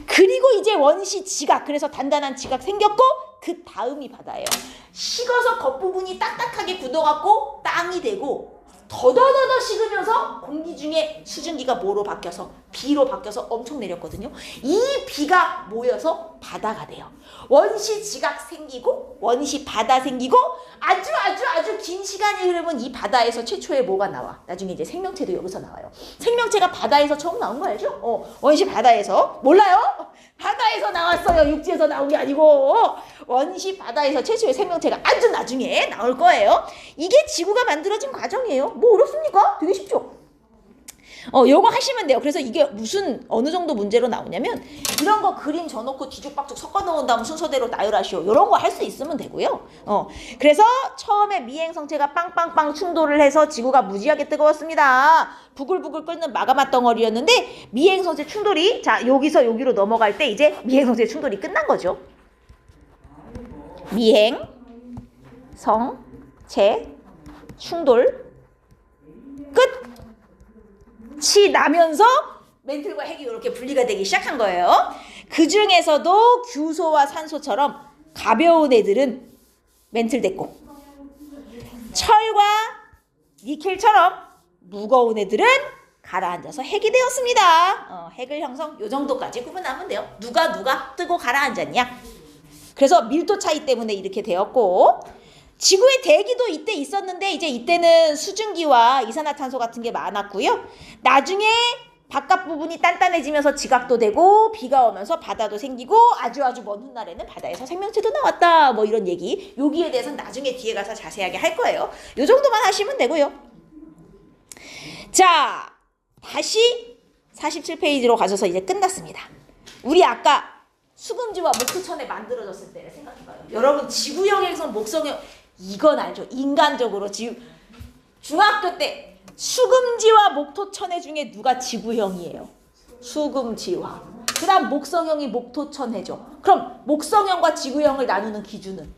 그리고 이제 원시 지각, 그래서 단단한 지각 생겼고 그 다음이 바다예요. 식어서 겉부분이 딱딱하게 굳어갖고 땅이 되고 더더더더 식으면서 공기 중에 수증기가 뭐로 바뀌어서 비로 바뀌어서 엄청 내렸거든요. 이 비가 모여서 바다가 돼요. 원시 지각 생기고 원시 바다 생기고 아주 긴 시간이 흐르면 이 바다에서 최초의 뭐가 나와. 나중에 이제 생명체도 여기서 나와요. 생명체가 바다에서 처음 나온 거 알죠? 원시 바다에서. 몰라요? 바다에서 나왔어요. 육지에서 나온 게 아니고 원시 바다에서 최초의 생명체가 아주 나중에 나올 거예요. 이게 지구가 만들어진 과정이에요. 뭐 어렵습니까? 되게 쉽죠? 요거 하시면 돼요. 그래서 이게 무슨 어느 정도 문제로 나오냐면 이런 거 그림 줘놓고 뒤죽박죽 섞어 놓은 다음 순서대로 나열하시오. 이런 거 할 수 있으면 되고요. 그래서 처음에 미행성체가 빵빵빵 충돌을 해서 지구가 무지하게 뜨거웠습니다. 부글부글 끓는 마그마 덩어리였는데 미행성체 충돌이 자 여기서 여기로 넘어갈 때 이제 미행성체 충돌이 끝난 거죠. 미행성체 충돌 끝. 치 나면서 멘틀과 핵이 이렇게 분리가 되기 시작한 거예요. 그 중에서도 규소와 산소처럼 가벼운 애들은 멘틀 됐고 철과 니켈처럼 무거운 애들은 가라앉아서 핵이 되었습니다. 핵을 형성 요 정도까지 구분하면 돼요. 누가 뜨고 가라앉았냐. 그래서 밀도 차이 때문에 이렇게 되었고 지구의 대기도 이때 있었는데 이제 이때는 수증기와 이산화탄소 같은 게 많았고요. 나중에 바깥 부분이 단단해지면서 지각도 되고 비가 오면서 바다도 생기고 아주 먼 훗날에는 바다에서 생명체도 나왔다. 뭐 이런 얘기. 여기에 대해서는 나중에 뒤에 가서 자세하게 할 거예요. 요 정도만 하시면 되고요. 자, 다시 47페이지로 가셔서 이제 끝났습니다. 우리 아까 수금지와 목토천에 만들어졌을 때를 생각해봐요. 여러분 지구형 행성, 목성형 이건 알죠? 인간적으로 중학교 때 수금지와 목토천해 중에 누가 지구형이에요? 수금지화. 그 다음 목성형이 목토천해죠. 그럼 목성형과 지구형을 나누는 기준은?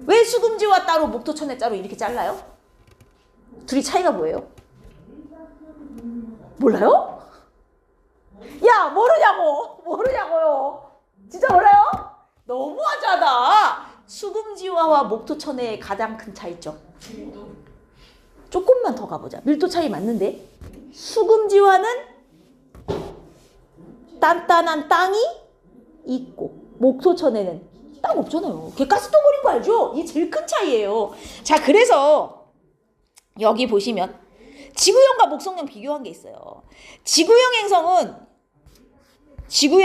왜 수금지화 따로 목토천해 따로 이렇게 잘라요? 둘이 차이가 뭐예요? 몰라요? 야 모르냐고요. 진짜 몰라요? 너무하잖아. 수금지화와 목토천해의 가장 큰 차이점. 조금만 더 가보자. 밀도 차이 맞는데 수금지화는 단단한 땅이 있고 목토천에는 땅 없잖아요. 걔 가스덩어리인 거 알죠? 이게 제일 큰 차이예요. 자, 그래서 여기 보시면 지구형과 목성형 비교한 게 있어요. 지구형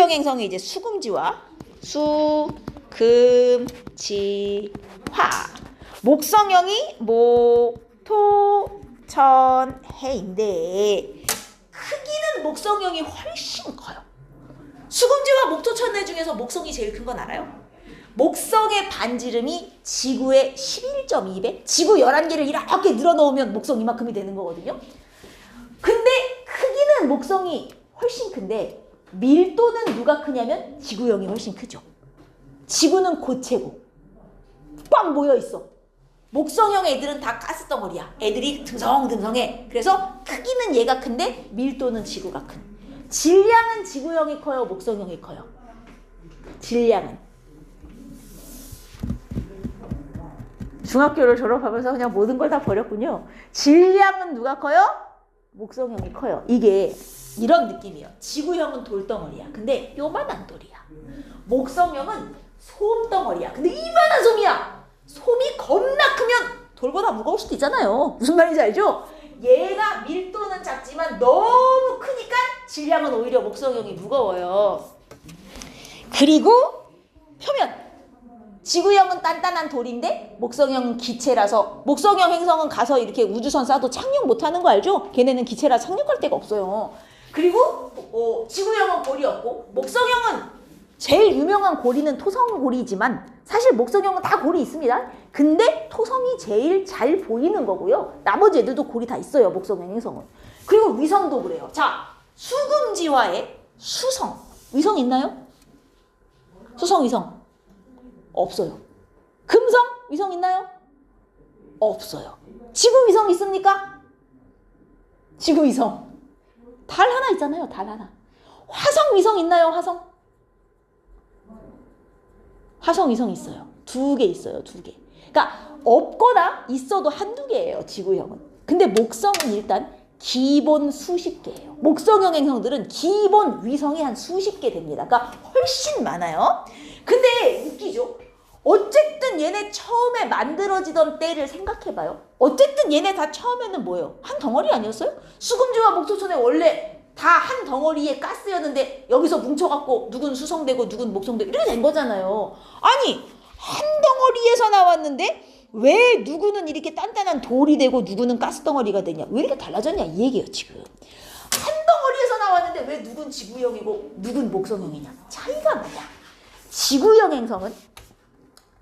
행성이 이제 수금지화, 목성형이 목토천해인데 크기는 목성형이 훨씬 커요. 수금지와 목토천해 중에서 목성이 제일 큰 건 알아요? 목성의 반지름이 지구의 11.2배? 지구 11개를 이렇게 늘어놓으면 목성 이만큼이 되는 거거든요. 근데 크기는 목성이 훨씬 큰데 밀도는 누가 크냐면 지구형이 훨씬 크죠. 지구는 고체고 꽉 모여있어. 목성형 애들은 다 가스덩어리야. 애들이 듬성듬성해. 그래서 크기는 얘가 큰데 밀도는 지구가 큰. 질량은 지구형이 커요? 목성형이 커요? 질량은. 중학교를 졸업하면서 그냥 모든 걸 다 버렸군요. 질량은 누가 커요? 목성형이 커요. 이게 이런 느낌이에요. 지구형은 돌덩어리야. 근데 요만한 돌이야. 목성형은 솜덩어리야. 근데 이만한 솜이야. 솜이 겁나 크면 돌보다 무거울 수도 있잖아요. 무슨 말인지 알죠? 얘가 밀도는 작지만 너무 크니까 질량은 오히려 목성형이 무거워요. 그리고 표면. 지구형은 단단한 돌인데 목성형은 기체라서 목성형 행성은 가서 이렇게 우주선 쏴도 착륙 못하는 거 알죠? 걔네는 기체라 착륙할 데가 없어요. 그리고 지구형은 골이 없고 목성형은 제일 유명한 고리는 토성고리지만 사실 목성형은 다 골이 있습니다. 근데 토성이 제일 잘 보이는 거고요. 나머지 애들도 골이 다 있어요. 목성형 행성은. 그리고 위성도 그래요. 자, 수금지화에 수성. 위성 있나요? 수성 위성. 없어요. 금성 위성 있나요? 없어요. 지구 위성 있습니까? 지구 위성. 달 하나 있잖아요. 달 하나. 화성 위성 있나요? 화성 위성 있어요. 2개 있어요. 2개. 그러니까 없거나 있어도 한두 개예요. 지구형은. 근데 목성은 일단 기본 수십 개예요. 목성형 행성들은 기본 위성이 한 수십 개 됩니다. 그러니까 훨씬 많아요. 근데 웃기죠? 어쨌든 얘네 처음에 만들어지던 때를 생각해봐요. 어쨌든 얘네 다 처음에는 뭐예요? 한 덩어리 아니었어요? 수금지와 목토천에 원래 다 한 덩어리의 가스였는데 여기서 뭉쳐갖고 누군 수성되고 누군 목성되고 이렇게 된 거잖아요. 아니 한 덩어리에서 나왔는데 왜 누구는 이렇게 단단한 돌이 되고 누구는 가스덩어리가 되냐? 왜 이렇게 달라졌냐 이 얘기예요 지금. 한 덩어리에서 나왔는데 왜 누군 지구형이고 누군 목성형이냐? 차이가 뭐냐? 지구형 행성은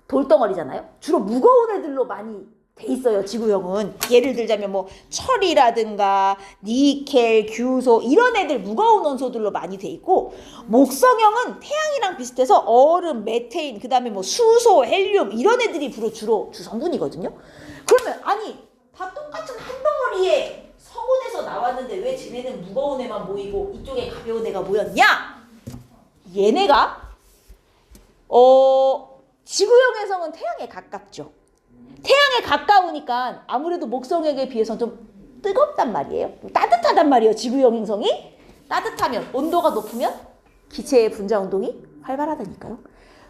돌덩어리잖아요. 주로 무거운 애들로 많이 돼 있어요. 지구형은. 예를 들자면 뭐 철이라든가 니켈, 규소 이런 애들 무거운 원소들로 많이 돼 있고 목성형은 태양이랑 비슷해서 얼음, 메테인, 그 다음에 뭐 수소, 헬륨 이런 애들이 주로 주성분이거든요. 그러면 아니 다 똑같은 한 덩어리에 성운에서 나왔는데 왜 쟤네는 무거운 애만 모이고 이쪽에 가벼운 애가 모였냐? 얘네가 지구형 행성은 태양에 가깝죠. 태양에 가까우니까 아무래도 목성형에 비해서는 좀 뜨겁단 말이에요. 따뜻하단 말이에요. 지구형 행성이. 따뜻하면 온도가 높으면 기체의 분자 운동이 활발하다니까요.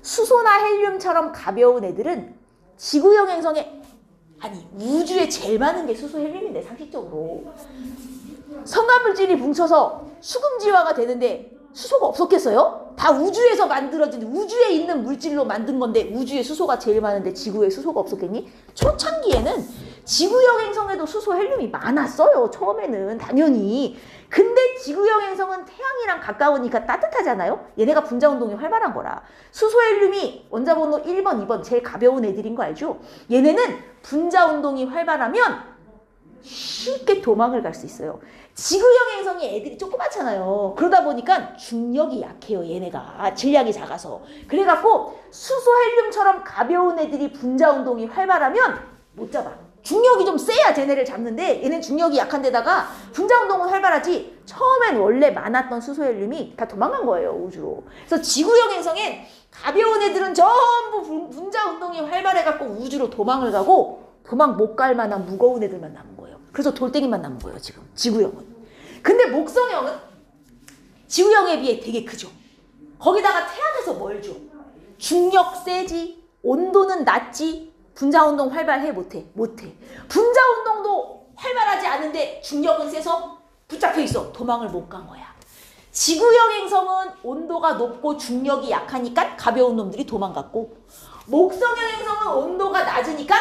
수소나 헬륨처럼 가벼운 애들은 지구형 행성에 아니 우주에 제일 많은 게 수소 헬륨인데 상식적으로 성화물질이 뭉쳐서 수금지화가 되는데 수소가 없었겠어요? 다 우주에서 만들어진 우주에 있는 물질로 만든 건데 우주에 수소가 제일 많은데 지구에 수소가 없었겠니? 초창기에는 지구형 행성에도 수소 헬륨이 많았어요. 처음에는 당연히. 근데 지구형 행성은 태양이랑 가까우니까 따뜻하잖아요. 얘네가 분자운동이 활발한 거라. 수소 헬륨이 원자번호 1번, 2번 제일 가벼운 애들인 거 알죠? 얘네는 분자운동이 활발하면 쉽게 도망을 갈 수 있어요. 지구형 행성이 애들이 조그맣잖아요. 그러다 보니까 중력이 약해요. 얘네가 질량이 작아서. 그래갖고 수소 헬륨처럼 가벼운 애들이 분자운동이 활발하면 못 잡아. 중력이 좀 세야 쟤네를 잡는데 얘는 중력이 약한 데다가 분자운동은 활발하지. 처음엔 원래 많았던 수소 헬륨이 다 도망간 거예요. 우주로. 그래서 지구형 행성엔 가벼운 애들은 전부 분자운동이 활발해갖고 우주로 도망을 가고 도망 못 갈 만한 무거운 애들만 남은 거예요. 그래서 돌덩이만 남은 거예요, 지금. 지구형은. 근데 목성형은 지구형에 비해 되게 크죠. 거기다가 태양에서 멀죠. 중력 세지, 온도는 낮지, 분자운동 활발해 못해? 못해. 분자운동도 활발하지 않은데 중력은 세서 붙잡혀 있어. 도망을 못 간 거야. 지구형 행성은 온도가 높고 중력이 약하니까 가벼운 놈들이 도망갔고 목성형 행성은 온도가 낮으니까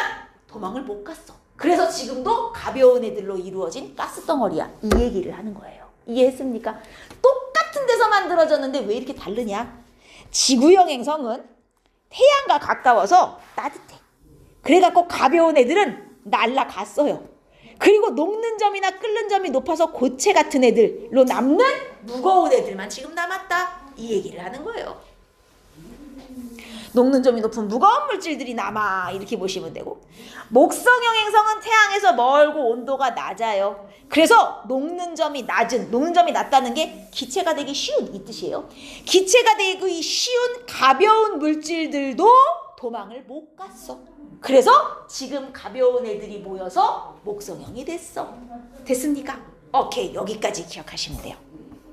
도망을 못 갔어. 그래서 지금도 가벼운 애들로 이루어진 가스덩어리야. 이 얘기를 하는 거예요. 이해했습니까? 똑같은 데서 만들어졌는데 왜 이렇게 다르냐? 지구형 행성은 태양과 가까워서 따뜻해. 그래갖고 가벼운 애들은 날아갔어요. 그리고 녹는 점이나 끓는 점이 높아서 고체 같은 애들로 남는 무거운 애들만 지금 남았다. 이 얘기를 하는 거예요. 녹는 점이 높은 무거운 물질들이 남아 이렇게 보시면 되고 목성형 행성은 태양에서 멀고 온도가 낮아요. 그래서 녹는 점이 낮다는 게 기체가 되기 쉬운 이 뜻이에요. 기체가 되기 쉬운 가벼운 물질들도 도망을 못 갔어. 그래서 지금 가벼운 애들이 모여서 목성형이 됐어. 됐습니까? 오케이, 여기까지 기억하시면 돼요.